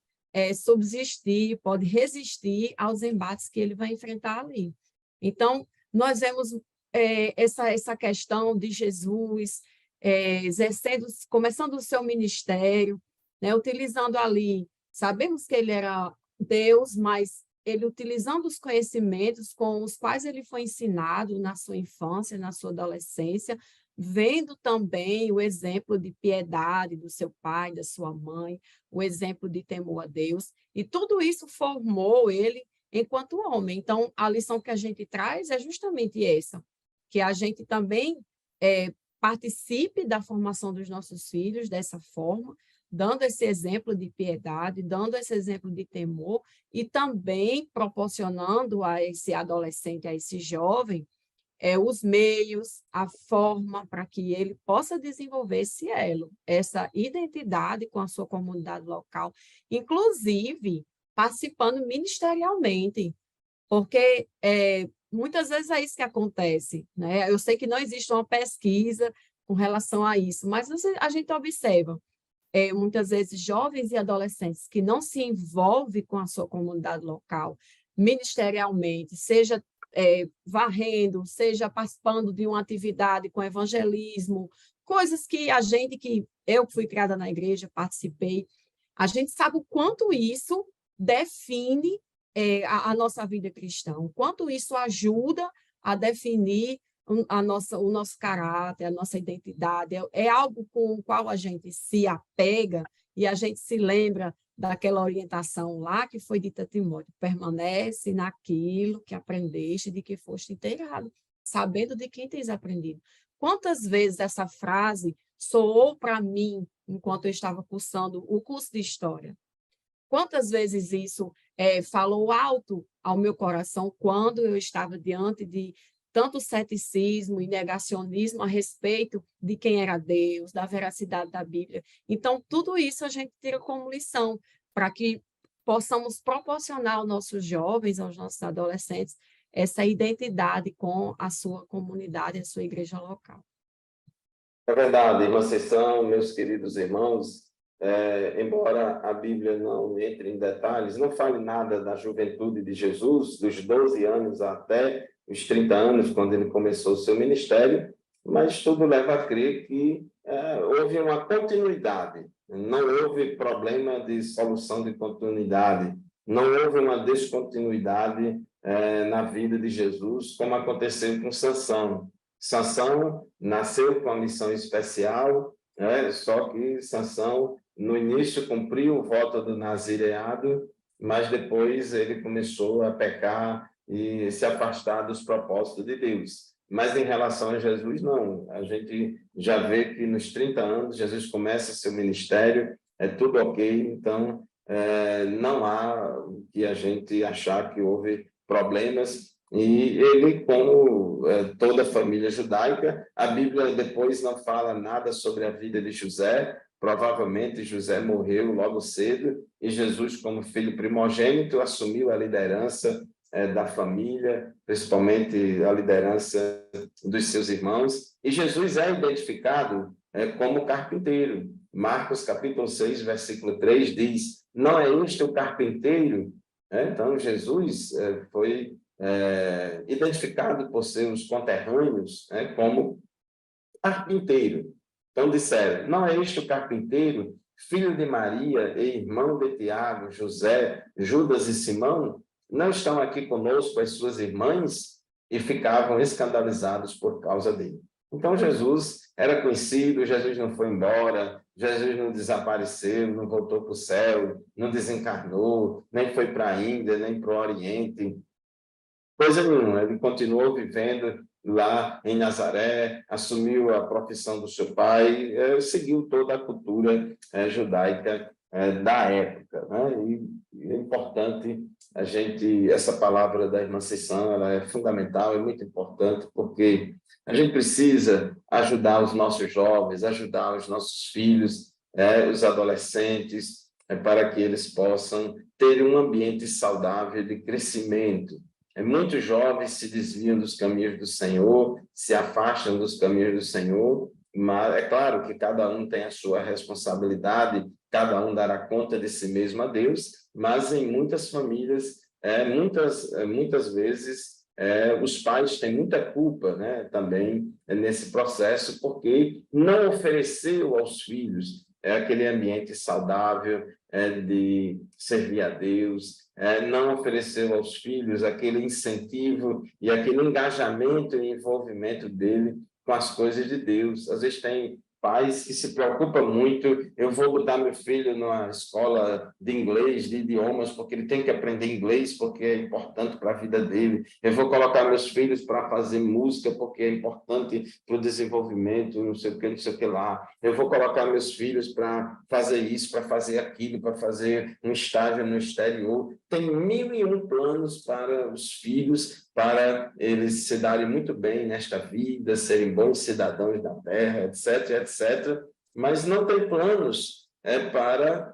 subsistir, pode resistir aos embates que ele vai enfrentar ali. Então, nós vemos essa questão de Jesus começando o seu ministério, né? Utilizando ali, sabemos que ele era Deus, mas ele utilizando os conhecimentos com os quais ele foi ensinado na sua infância, na sua adolescência, vendo também o exemplo de piedade do seu pai, da sua mãe, o exemplo de temor a Deus, e tudo isso formou ele enquanto homem. Então, a lição que a gente traz é justamente essa, que a gente também participe da formação dos nossos filhos dessa forma, dando esse exemplo de piedade, dando esse exemplo de temor e também proporcionando a esse adolescente, a esse jovem, os meios, a forma para que ele possa desenvolver esse elo, essa identidade com a sua comunidade local, inclusive participando ministerialmente, porque muitas vezes é isso que acontece, né? Eu sei que não existe uma pesquisa com relação a isso, mas a gente observa muitas vezes jovens e adolescentes que não se envolvem com a sua comunidade local, ministerialmente, seja varrendo, seja participando de uma atividade com evangelismo, coisas que eu que fui criada na igreja, participei, a gente sabe o quanto isso define a nossa vida cristã, o quanto isso ajuda a definir o nosso caráter, a nossa identidade, é algo com o qual a gente se apega e a gente se lembra daquela orientação lá que foi dita a Timóteo, permanece naquilo que aprendeste, de que foste inteirado, sabendo de quem tens aprendido. Quantas vezes essa frase soou para mim enquanto eu estava cursando o curso de História? Quantas vezes isso falou alto ao meu coração quando eu estava diante de tanto ceticismo e negacionismo a respeito de quem era Deus, da veracidade da Bíblia. Então, tudo isso a gente tira como lição para que possamos proporcionar aos nossos jovens, aos nossos adolescentes, essa identidade com a sua comunidade, a sua igreja local. É verdade, irmã Sessão, meus queridos irmãos, embora a Bíblia não entre em detalhes, não fale nada da juventude de Jesus, dos 12 anos até os 30 anos, quando ele começou o seu ministério, mas tudo leva a crer que houve uma continuidade, não houve problema de solução de continuidade, não houve uma descontinuidade na vida de Jesus, como aconteceu com Sansão. Sansão nasceu com a missão especial, só que Sansão, no início, cumpriu o voto do nazireado, mas depois ele começou a pecar e se afastar dos propósitos de Deus. Mas em relação a Jesus, não. A gente já vê que nos 30 anos Jesus começa seu ministério, é tudo ok, então não há que a gente achar que houve problemas. E ele, como toda a família judaica, a Bíblia depois não fala nada sobre a vida de José. Provavelmente José morreu logo cedo e Jesus, como filho primogênito, assumiu a liderança da família, principalmente a liderança dos seus irmãos. E Jesus é identificado como carpinteiro. Marcos capítulo 6, versículo 3 diz: não é este o carpinteiro? Então, Jesus foi identificado por seus conterrâneos como carpinteiro. Então disseram: não é este o carpinteiro, filho de Maria e irmão de Tiago, José, Judas e Simão? Não estão aqui conosco as suas irmãs? E ficavam escandalizados por causa dele. Então Jesus era conhecido, Jesus não foi embora, Jesus não desapareceu, não voltou para o céu, não desencarnou, nem foi para a Índia, nem para o Oriente. Coisa nenhuma, ele continuou vivendo lá em Nazaré, assumiu a profissão do seu pai, seguiu toda a cultura judaica da época, né? E é importante essa palavra da irmã Sessão, ela é fundamental, é muito importante, porque a gente precisa ajudar os nossos jovens, ajudar os nossos filhos, os adolescentes, para que eles possam ter um ambiente saudável de crescimento. Muitos jovens se desviam dos caminhos do Senhor, se afastam dos caminhos do Senhor, mas é claro que cada um tem a sua responsabilidade, cada um dará conta de si mesmo a Deus, mas em muitas famílias, muitas vezes, os pais têm muita culpa, né, também nesse processo, porque não ofereceu aos filhos aquele ambiente saudável de servir a Deus, não ofereceu aos filhos aquele incentivo e aquele engajamento e envolvimento dele com as coisas de Deus. Às vezes tem pais que se preocupam muito: eu vou botar meu filho numa escola de inglês, de idiomas, porque ele tem que aprender inglês, porque é importante para a vida dele. Eu vou colocar meus filhos para fazer música, porque é importante para o desenvolvimento, não sei o que lá. Eu vou colocar meus filhos para fazer isso, para fazer aquilo, para fazer um estágio no exterior. Tem 1001 planos para os filhos, para eles se darem muito bem nesta vida, serem bons cidadãos da terra, etc., etc., mas não tem planos para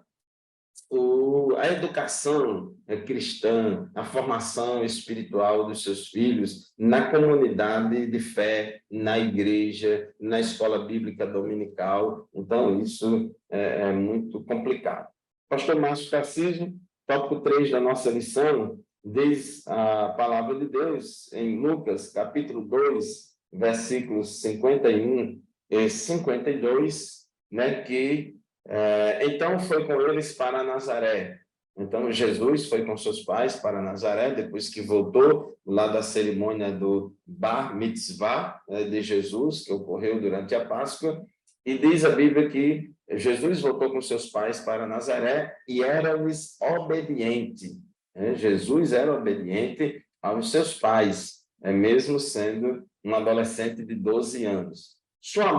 a educação cristã, a formação espiritual dos seus filhos na comunidade de fé, na igreja, na escola bíblica dominical. Então, isso é muito complicado. Pastor Márcio Tarcísio, tópico 3 da nossa lição, diz a palavra de Deus em Lucas, capítulo 2, versículos 51 e 52, né, que então foi com eles para Nazaré. Então Jesus foi com seus pais para Nazaré, depois que voltou lá da cerimônia do Bar Mitzvah de Jesus, que ocorreu durante a Páscoa, e diz a Bíblia que Jesus voltou com seus pais para Nazaré e era-lhes obediente. Jesus era obediente aos seus pais, mesmo sendo um adolescente de 12 anos. Sua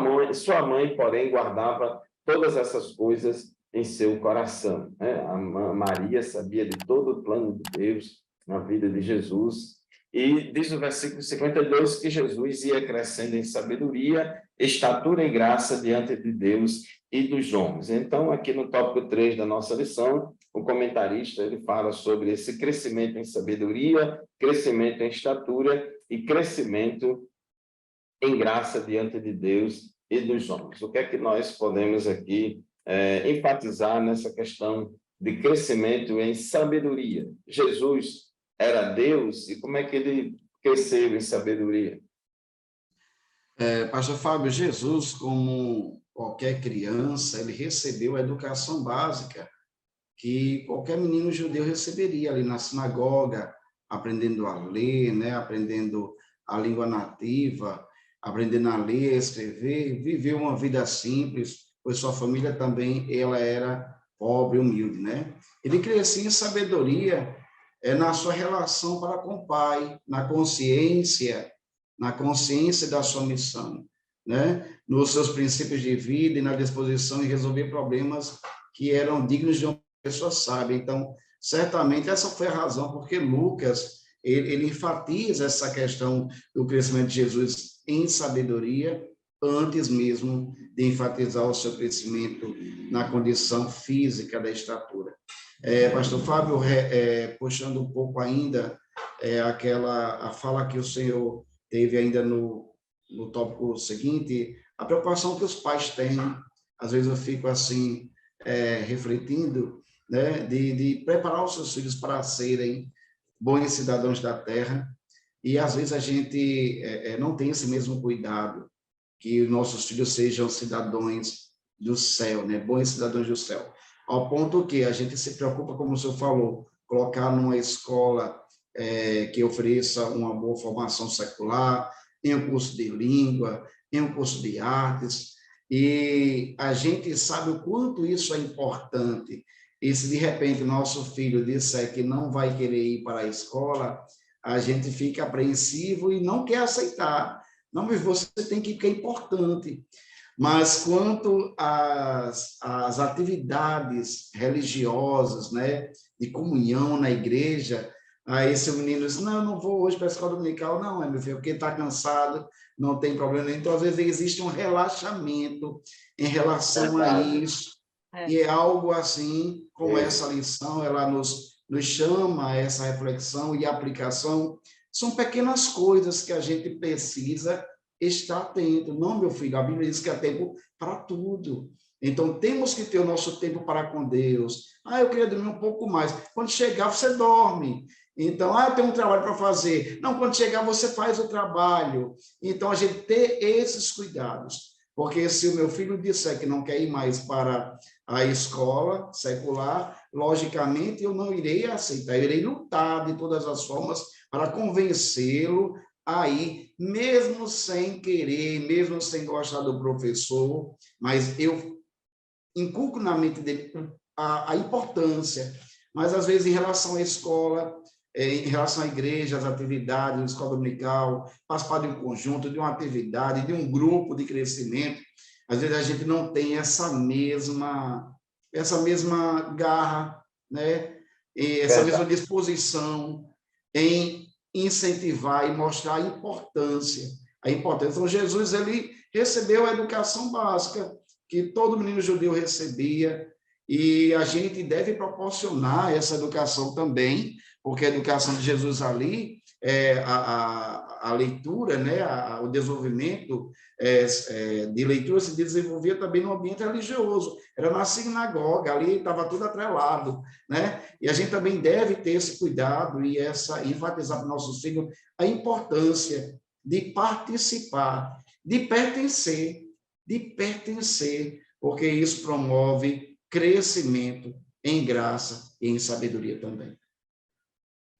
mãe, porém, guardava todas essas coisas em seu coração. A Maria sabia de todo o plano de Deus na vida de Jesus. E diz o versículo 52 que Jesus ia crescendo em sabedoria, estatura e graça diante de Deus e dos homens. Então, aqui no tópico 3 da nossa lição, o comentarista ele fala sobre esse crescimento em sabedoria, crescimento em estatura e crescimento em graça diante de Deus e dos homens. O que é que nós podemos aqui enfatizar nessa questão de crescimento em sabedoria? Jesus era Deus e como é que ele cresceu em sabedoria? Pastor Fábio, Jesus, como qualquer criança, ele recebeu a educação básica que qualquer menino judeu receberia ali na sinagoga, aprendendo a ler, né, aprendendo a língua nativa, aprendendo a ler, a escrever, viver uma vida simples, pois sua família também ela era pobre, humilde, né? Ele crescia em sabedoria na sua relação para com o Pai, na consciência da sua missão, né? Nos seus princípios de vida e na disposição em resolver problemas que eram dignos de uma pessoa sábia. Então, certamente essa foi a razão porque Lucas ele enfatiza essa questão do crescimento de Jesus em sabedoria, antes mesmo de enfatizar o seu crescimento na condição física da estatura. Pastor Fábio, puxando um pouco ainda a fala que o senhor teve ainda no tópico seguinte, a preocupação que os pais têm, às vezes eu fico assim, refletindo, né, de preparar os seus filhos para serem bons cidadãos da terra, e às vezes a gente não tem esse mesmo cuidado, que nossos filhos sejam cidadãos do céu, né, bons cidadãos do céu, ao ponto que a gente se preocupa, como o senhor falou, colocar numa escola que ofereça uma boa formação secular, em um curso de língua, em um curso de artes, e a gente sabe o quanto isso é importante. E se de repente nosso filho disser que não vai querer ir para a escola, a gente fica apreensivo e não quer aceitar. Não, mas você tem que ir, porque é importante. Mas quanto às atividades religiosas, né, de comunhão na igreja, aí se o menino diz, não, eu não vou hoje para a escola dominical, não, meu filho, porque está cansado, não tem problema. Então, às vezes, existe um relaxamento em relação a isso, e é algo assim, como essa lição, ela nos chama a essa reflexão e aplicação. São pequenas coisas que a gente precisa estar atento. Não, meu filho, a Bíblia diz que há tempo para tudo. Então, temos que ter o nosso tempo para com Deus. Eu queria dormir um pouco mais. Quando chegar, você dorme. Então, eu tenho um trabalho para fazer. Não, quando chegar, você faz o trabalho. Então, a gente ter esses cuidados. Porque se o meu filho disser que não quer ir mais para a escola secular, logicamente, eu não irei aceitar. Eu irei lutar de todas as formas para convencê-lo a ir, mesmo sem querer, mesmo sem gostar do professor, mas eu inculco na mente dele a importância. Mas, às vezes, em relação à escola, em relação à igreja, às atividades, à escola dominical, participar de um conjunto, de uma atividade, de um grupo de crescimento, às vezes a gente não tem essa mesma garra, né? E essa mesma disposição em incentivar e mostrar a importância. Então, Jesus, ele recebeu a educação básica que todo menino judeu recebia, e a gente deve proporcionar essa educação também, porque a educação de Jesus ali, a leitura, né, o desenvolvimento de leitura se desenvolvia também no ambiente religioso, era na sinagoga, ali estava tudo atrelado, né? E a gente também deve ter esse cuidado e enfatizar para nossos filhos a importância de participar, de pertencer, porque isso promove crescimento em graça e em sabedoria também.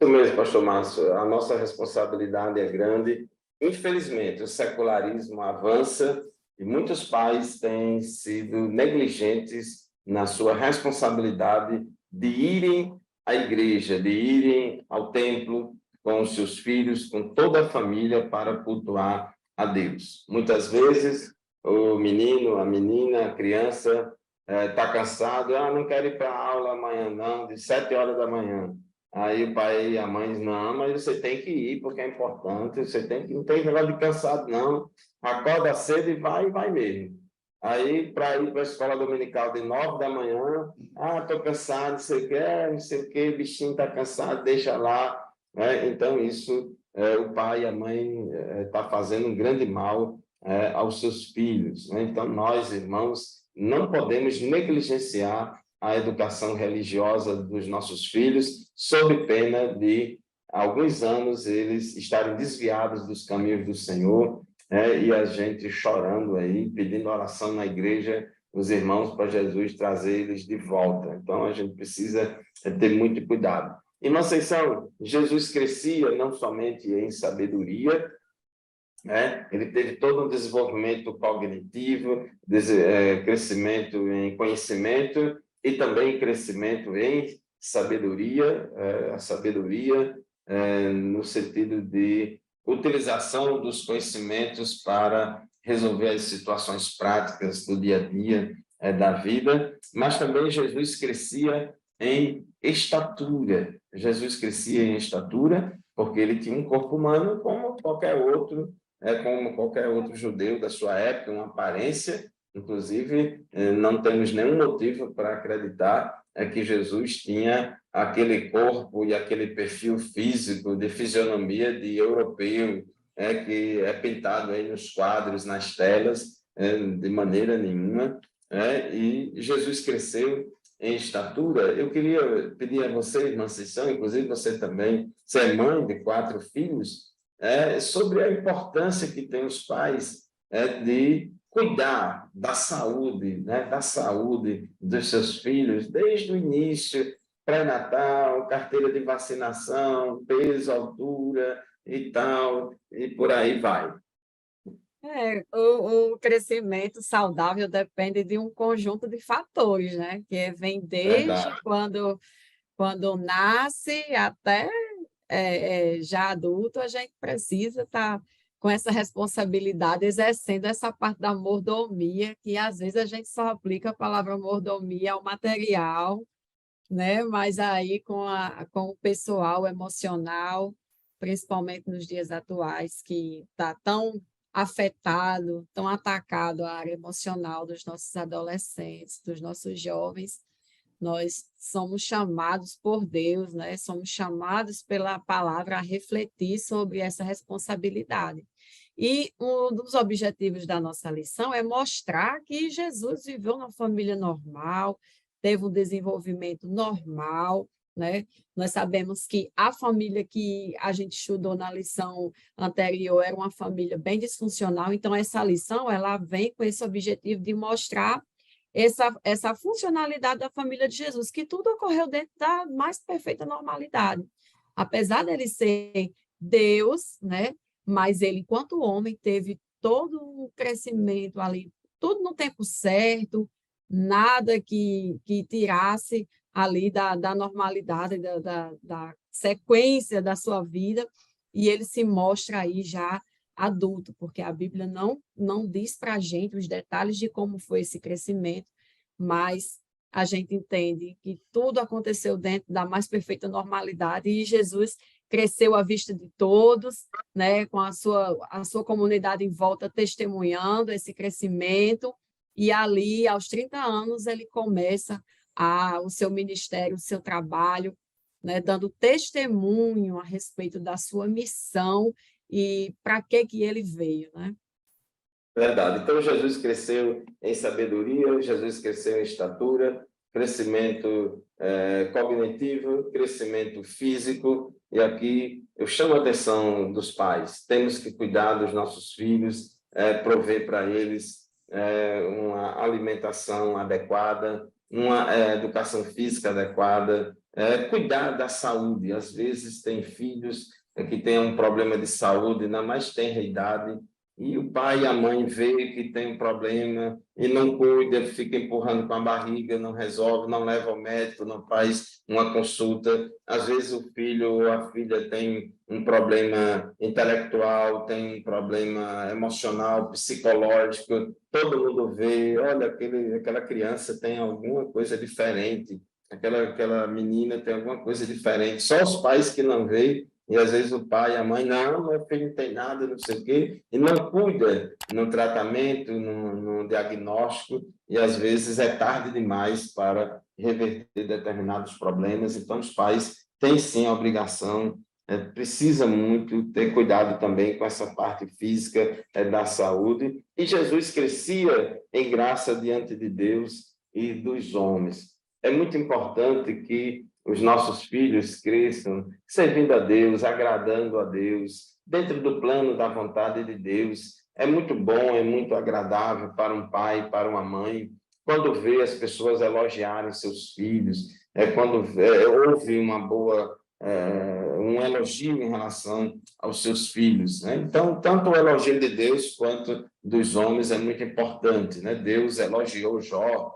Isso mesmo, pastor Márcio, a nossa responsabilidade é grande. Infelizmente, o secularismo avança e muitos pais têm sido negligentes na sua responsabilidade de irem à igreja, de irem ao templo com os seus filhos, com toda a família para cultuar a Deus. Muitas vezes, o menino, a menina, a criança está cansado, não quero ir para a aula amanhã não, de 7 horas da manhã. Aí o pai e a mãe dizem, não, mas você tem que ir, porque é importante, você tem que, não tem negócio de cansado, não. Acorda cedo e vai mesmo. Aí, para ir para a escola dominical de 9 da manhã, estou cansado, você quer, não sei o quê, o bichinho está cansado, deixa lá. Né? Então, isso, o pai e a mãe está fazendo um grande mal aos seus filhos. Né? Então, nós, irmãos, não podemos negligenciar a educação religiosa dos nossos filhos, sob pena de, há alguns anos, eles estarem desviados dos caminhos do Senhor, e a gente chorando aí, pedindo oração na igreja, os irmãos, para Jesus trazer eles de volta. Então, a gente precisa ter muito cuidado. E na Ascensão, Jesus crescia não somente em sabedoria, ele teve todo um desenvolvimento cognitivo, crescimento em conhecimento e também crescimento em sabedoria, a sabedoria no sentido de utilização dos conhecimentos para resolver as situações práticas do dia a dia da vida, mas também Jesus crescia em estatura. Jesus crescia em estatura porque ele tinha um corpo humano como qualquer outro, como qualquer outro judeu da sua época, uma aparência. Inclusive, não temos nenhum motivo para acreditar que Jesus tinha aquele corpo e aquele perfil físico, de fisionomia de europeu, que é pintado aí nos quadros, nas telas, de maneira nenhuma. E Jesus cresceu em estatura. Eu queria pedir a você, irmã Cissão, inclusive você também, você é mãe de 4 filhos, sobre a importância que tem os pais de cuidar da saúde, da saúde dos seus filhos, desde o início, pré-natal, carteira de vacinação, peso, altura e tal, e por aí vai. O crescimento saudável depende de um conjunto de fatores, né? Que vem desde Verdade. quando nasce até já adulto, a gente precisa estar com essa responsabilidade, exercendo essa parte da mordomia, que às vezes a gente só aplica a palavra mordomia ao material, né? Mas aí com o pessoal emocional, principalmente nos dias atuais, que está tão afetado, tão atacado a área emocional dos nossos adolescentes, dos nossos jovens. Nós somos chamados por Deus, né? Somos chamados pela palavra a refletir sobre essa responsabilidade. E um dos objetivos da nossa lição é mostrar que Jesus viveu uma família normal, teve um desenvolvimento normal, né? Nós sabemos que a família que a gente estudou na lição anterior era uma família bem disfuncional, então essa lição ela vem com esse objetivo de mostrar essa funcionalidade da família de Jesus, que tudo ocorreu dentro da mais perfeita normalidade. Apesar dele ser Deus, né? Mas ele, enquanto homem, teve todo um crescimento ali, tudo no tempo certo, nada que tirasse ali da normalidade, da sequência da sua vida, e ele se mostra aí já adulto, porque a Bíblia não diz para a gente os detalhes de como foi esse crescimento, mas a gente entende que tudo aconteceu dentro da mais perfeita normalidade e Jesus cresceu à vista de todos, né, com a sua comunidade em volta testemunhando esse crescimento, e ali, aos 30 anos, ele começa o seu ministério, o seu trabalho, né, dando testemunho a respeito da sua missão e para que ele veio, né? Verdade. Então, Jesus cresceu em sabedoria, Jesus cresceu em estatura, crescimento cognitivo, crescimento físico. E aqui eu chamo a atenção dos pais. Temos que cuidar dos nossos filhos, prover para eles uma alimentação adequada, uma educação física adequada, cuidar da saúde. Às vezes tem filhos que têm um problema de saúde na mais tenra idade, e o pai e a mãe vê que tem um problema e não cuida, fica empurrando com a barriga, não resolve, não leva ao médico, não faz uma consulta. Às vezes o filho ou a filha tem um problema intelectual, tem um problema emocional, psicológico, todo mundo vê, olha, aquela criança tem alguma coisa diferente, aquela menina tem alguma coisa diferente. Só os pais que não veem. E às vezes o pai e a mãe, não, meu filho não tem nada, não sei o quê, e não cuida no tratamento, no diagnóstico, e às vezes é tarde demais para reverter determinados problemas. Então, os pais têm sim a obrigação, precisa muito ter cuidado também com essa parte física da saúde. E Jesus crescia em graça diante de Deus e dos homens. É muito importante que os nossos filhos cresçam servindo a Deus, agradando a Deus, dentro do plano da vontade de Deus. É muito bom, é muito agradável para um pai, para uma mãe, quando vê as pessoas elogiarem seus filhos, quando ouve um elogio em relação aos seus filhos, né? Então, tanto o elogio de Deus quanto dos homens é muito importante, né? Deus elogiou Jó,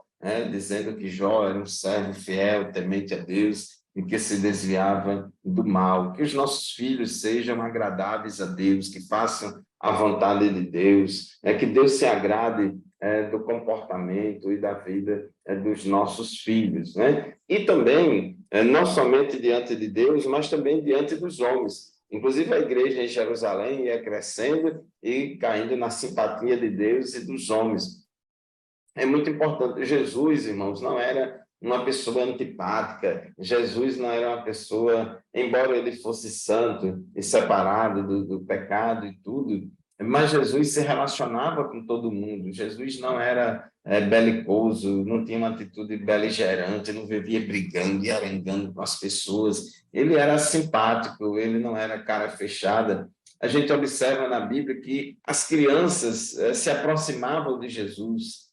dizendo que Jó era um servo fiel, temente a Deus, e que se desviava do mal. Que os nossos filhos sejam agradáveis a Deus, que façam a vontade de Deus, que Deus se agrade do comportamento e da vida dos nossos filhos, né? E também, não somente diante de Deus, mas também diante dos homens. Inclusive, a igreja em Jerusalém ia crescendo e caindo na simpatia de Deus e dos homens. É muito importante. Jesus, irmãos, não era uma pessoa antipática. Jesus não era uma pessoa, embora ele fosse santo e separado do pecado e tudo, mas Jesus se relacionava com todo mundo. Jesus não era belicoso, não tinha uma atitude beligerante, não vivia brigando e arengando com as pessoas. Ele era simpático, ele não era cara fechada. A gente observa na Bíblia que as crianças se aproximavam de Jesus.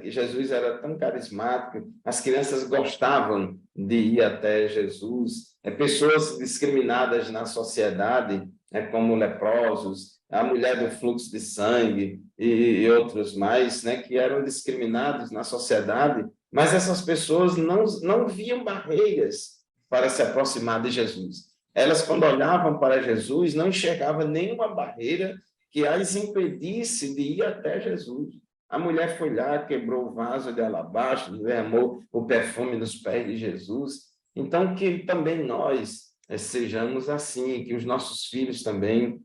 Que Jesus era tão carismático, as crianças gostavam de ir até Jesus, pessoas discriminadas na sociedade, como leprosos, a mulher do fluxo de sangue e outros mais, que eram discriminados na sociedade, mas essas pessoas não viam barreiras para se aproximar de Jesus. Elas, quando olhavam para Jesus, não enxergavam nenhuma barreira que as impedisse de ir até Jesus. A mulher foi lá, quebrou o vaso de alabastro, derramou o perfume nos pés de Jesus. Então, que também nós sejamos assim, que os nossos filhos também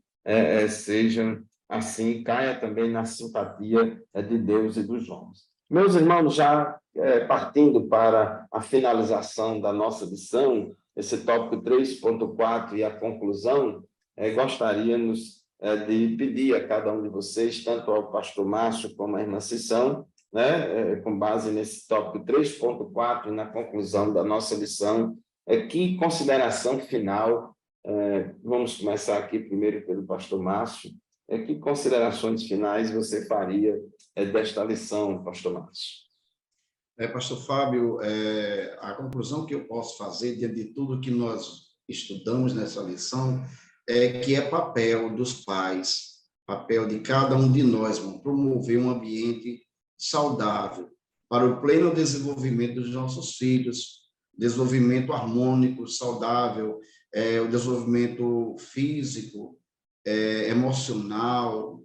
sejam assim, caia também na simpatia de Deus e dos homens. Meus irmãos, já partindo para a finalização da nossa lição, esse tópico 3.4 e a conclusão, gostaríamos de pedir a cada um de vocês, tanto ao pastor Márcio como à irmã Cissão, com base nesse tópico 3.4 e na conclusão da nossa lição, que consideração final, vamos começar aqui primeiro pelo pastor Márcio, que considerações finais você faria desta lição, pastor Márcio? Pastor Fábio, a conclusão que eu posso fazer diante de tudo que nós estudamos nessa lição é que é papel dos pais, papel de cada um de nós, promover um ambiente saudável para o pleno desenvolvimento dos nossos filhos, desenvolvimento harmônico, saudável, o desenvolvimento físico, emocional,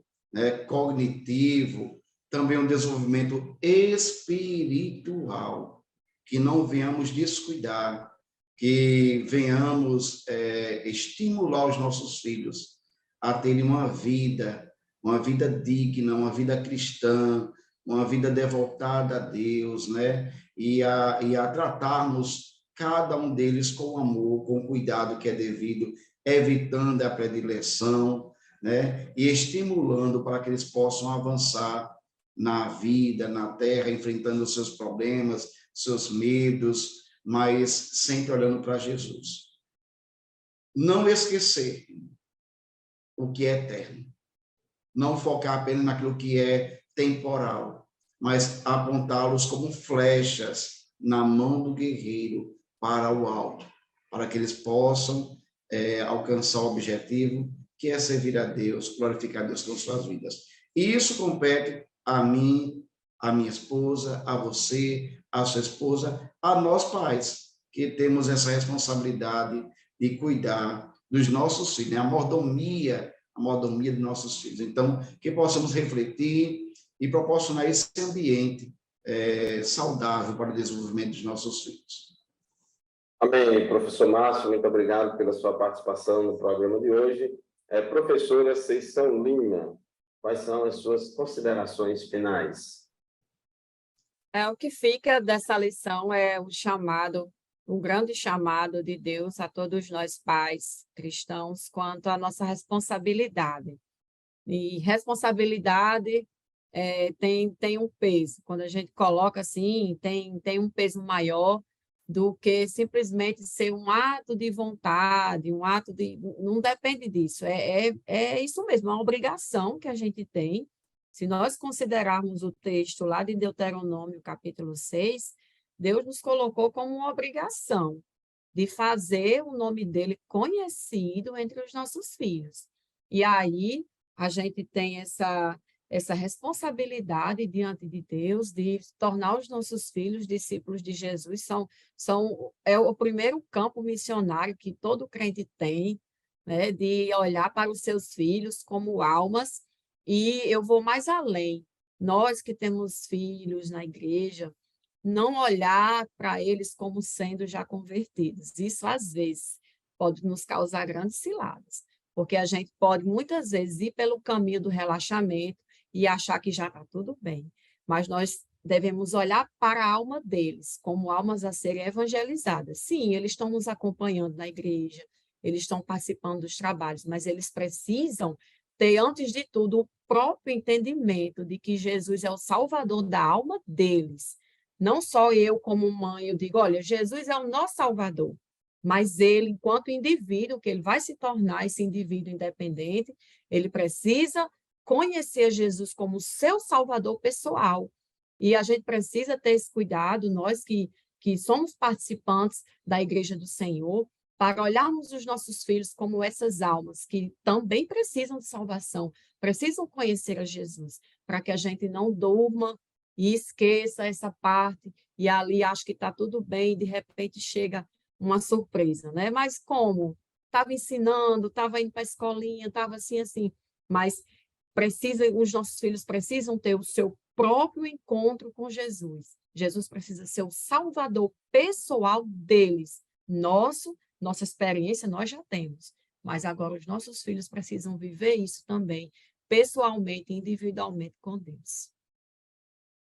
cognitivo, também um desenvolvimento espiritual, que não venhamos descuidar, que venhamos estimular os nossos filhos a terem uma vida digna, uma vida cristã, uma vida devotada a Deus, né? E a tratarmos cada um deles com amor, com cuidado que é devido, evitando a predileção, né? E estimulando para que eles possam avançar na vida, na terra, enfrentando os seus problemas, seus medos, mas sempre olhando para Jesus. Não esquecer o que é eterno. Não focar apenas naquilo que é temporal, mas apontá-los como flechas na mão do guerreiro para o alto, para que eles possam alcançar o objetivo, que é servir a Deus, glorificar a Deus com suas vidas. E isso compete a mim, a minha esposa, a você, a sua esposa, a nós pais, que temos essa responsabilidade de cuidar dos nossos filhos, né? A mordomia dos nossos filhos. Então, que possamos refletir e proporcionar esse ambiente saudável para o desenvolvimento dos nossos filhos. Amém, professor Márcio, muito obrigado pela sua participação no programa de hoje. Professora Ceição Lima, quais são as suas considerações finais? O que fica dessa lição é um grande chamado de Deus a todos nós pais cristãos quanto à nossa responsabilidade. E responsabilidade tem um peso. Quando a gente coloca assim, tem um peso maior do que simplesmente ser um ato de vontade, um ato de... Não depende disso, é isso mesmo, é uma obrigação que a gente tem. Se nós considerarmos o texto lá de Deuteronômio, capítulo 6, Deus nos colocou como uma obrigação de fazer o nome dele conhecido entre os nossos filhos. E aí a gente tem essa responsabilidade diante de Deus de tornar os nossos filhos discípulos de Jesus. É o primeiro campo missionário que todo crente tem, né, de olhar para os seus filhos como almas. E eu vou mais além. Nós que temos filhos na igreja, não olhar para eles como sendo já convertidos. Isso, às vezes, pode nos causar grandes ciladas, porque a gente pode, muitas vezes, ir pelo caminho do relaxamento e achar que já está tudo bem. Mas nós devemos olhar para a alma deles, como almas a serem evangelizadas. Sim, eles estão nos acompanhando na igreja, eles estão participando dos trabalhos, mas eles precisam ter, antes de tudo, o próprio entendimento de que Jesus é o Salvador da alma deles. Não só eu, como mãe, eu digo, olha, Jesus é o nosso Salvador, mas ele, enquanto indivíduo, que ele vai se tornar esse indivíduo independente, ele precisa conhecer Jesus como seu Salvador pessoal. E a gente precisa ter esse cuidado, nós que somos participantes da Igreja do Senhor, para olharmos os nossos filhos como essas almas que também precisam de salvação, precisam conhecer a Jesus, para que a gente não durma e esqueça essa parte, e ali acho que está tudo bem, e de repente chega uma surpresa, né? Mas como? Estava ensinando, estava indo para a escolinha, estava assim, mas os nossos filhos precisam ter o seu próprio encontro com Jesus. Jesus precisa ser o salvador pessoal deles. Nossa experiência nós já temos, mas agora os nossos filhos precisam viver isso também, pessoalmente, individualmente com Deus.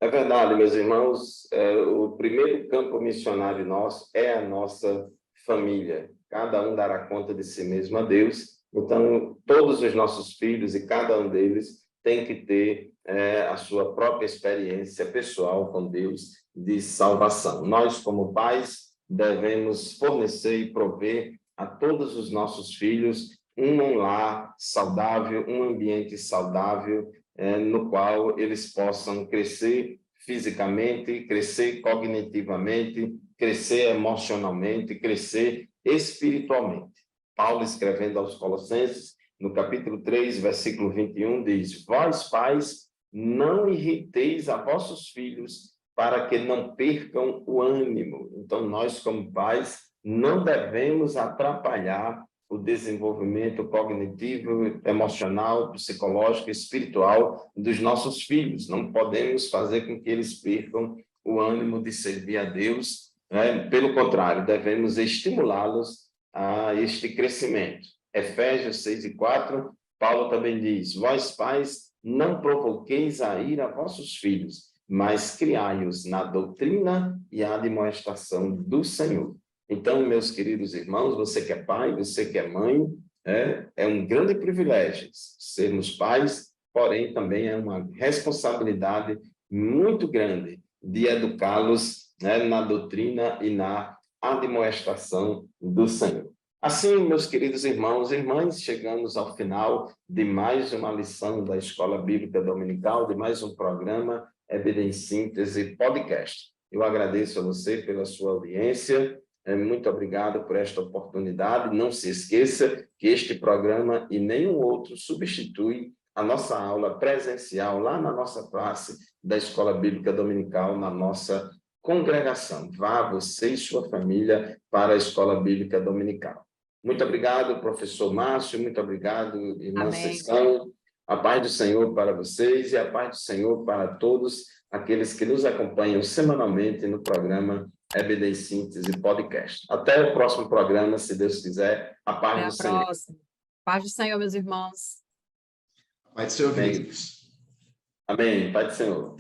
É verdade, meus irmãos, o primeiro campo missionário nosso é a nossa família. Cada um dará conta de si mesmo a Deus. Então, todos os nossos filhos e cada um deles tem que ter a sua própria experiência pessoal com Deus de salvação. Nós, como pais, devemos fornecer e prover a todos os nossos filhos um lar saudável, um ambiente saudável, no qual eles possam crescer fisicamente, crescer cognitivamente, crescer emocionalmente, crescer espiritualmente. Paulo, escrevendo aos Colossenses, no capítulo 3, versículo 21, diz: Vós, pais, não irriteis a vossos filhos, para que não percam o ânimo. Então, nós, como pais, não devemos atrapalhar o desenvolvimento cognitivo, emocional, psicológico, espiritual dos nossos filhos. Não podemos fazer com que eles percam o ânimo de servir a Deus. Pelo contrário, devemos estimulá-los a este crescimento. Efésios 6:4, Paulo também diz: Vós, pais, não provoqueis a ira a vossos filhos, mas criai-os na doutrina e admoestação do Senhor. Então, meus queridos irmãos, você que é pai, você que é mãe, é um grande privilégio sermos pais, porém também é uma responsabilidade muito grande de educá-los, na doutrina e na admoestação do Senhor. Assim, meus queridos irmãos e irmãs, chegamos ao final de mais uma lição da Escola Bíblica Dominical, de mais um programa EBD em Síntese Podcast. Eu agradeço a você pela sua audiência, muito obrigado por esta oportunidade. Não se esqueça que este programa e nenhum outro substitui a nossa aula presencial lá na nossa classe da Escola Bíblica Dominical, na nossa congregação. Vá você e sua família para a Escola Bíblica Dominical. Muito obrigado, professor Márcio, muito obrigado, irmã Cecão. A paz do Senhor para vocês e a paz do Senhor para todos aqueles que nos acompanham semanalmente no programa EBD em Síntese Podcast. Até o próximo programa, se Deus quiser. A paz do Senhor. Próxima. Paz do Senhor, meus irmãos. Paz do Senhor, queridos. Amém. Paz do Senhor.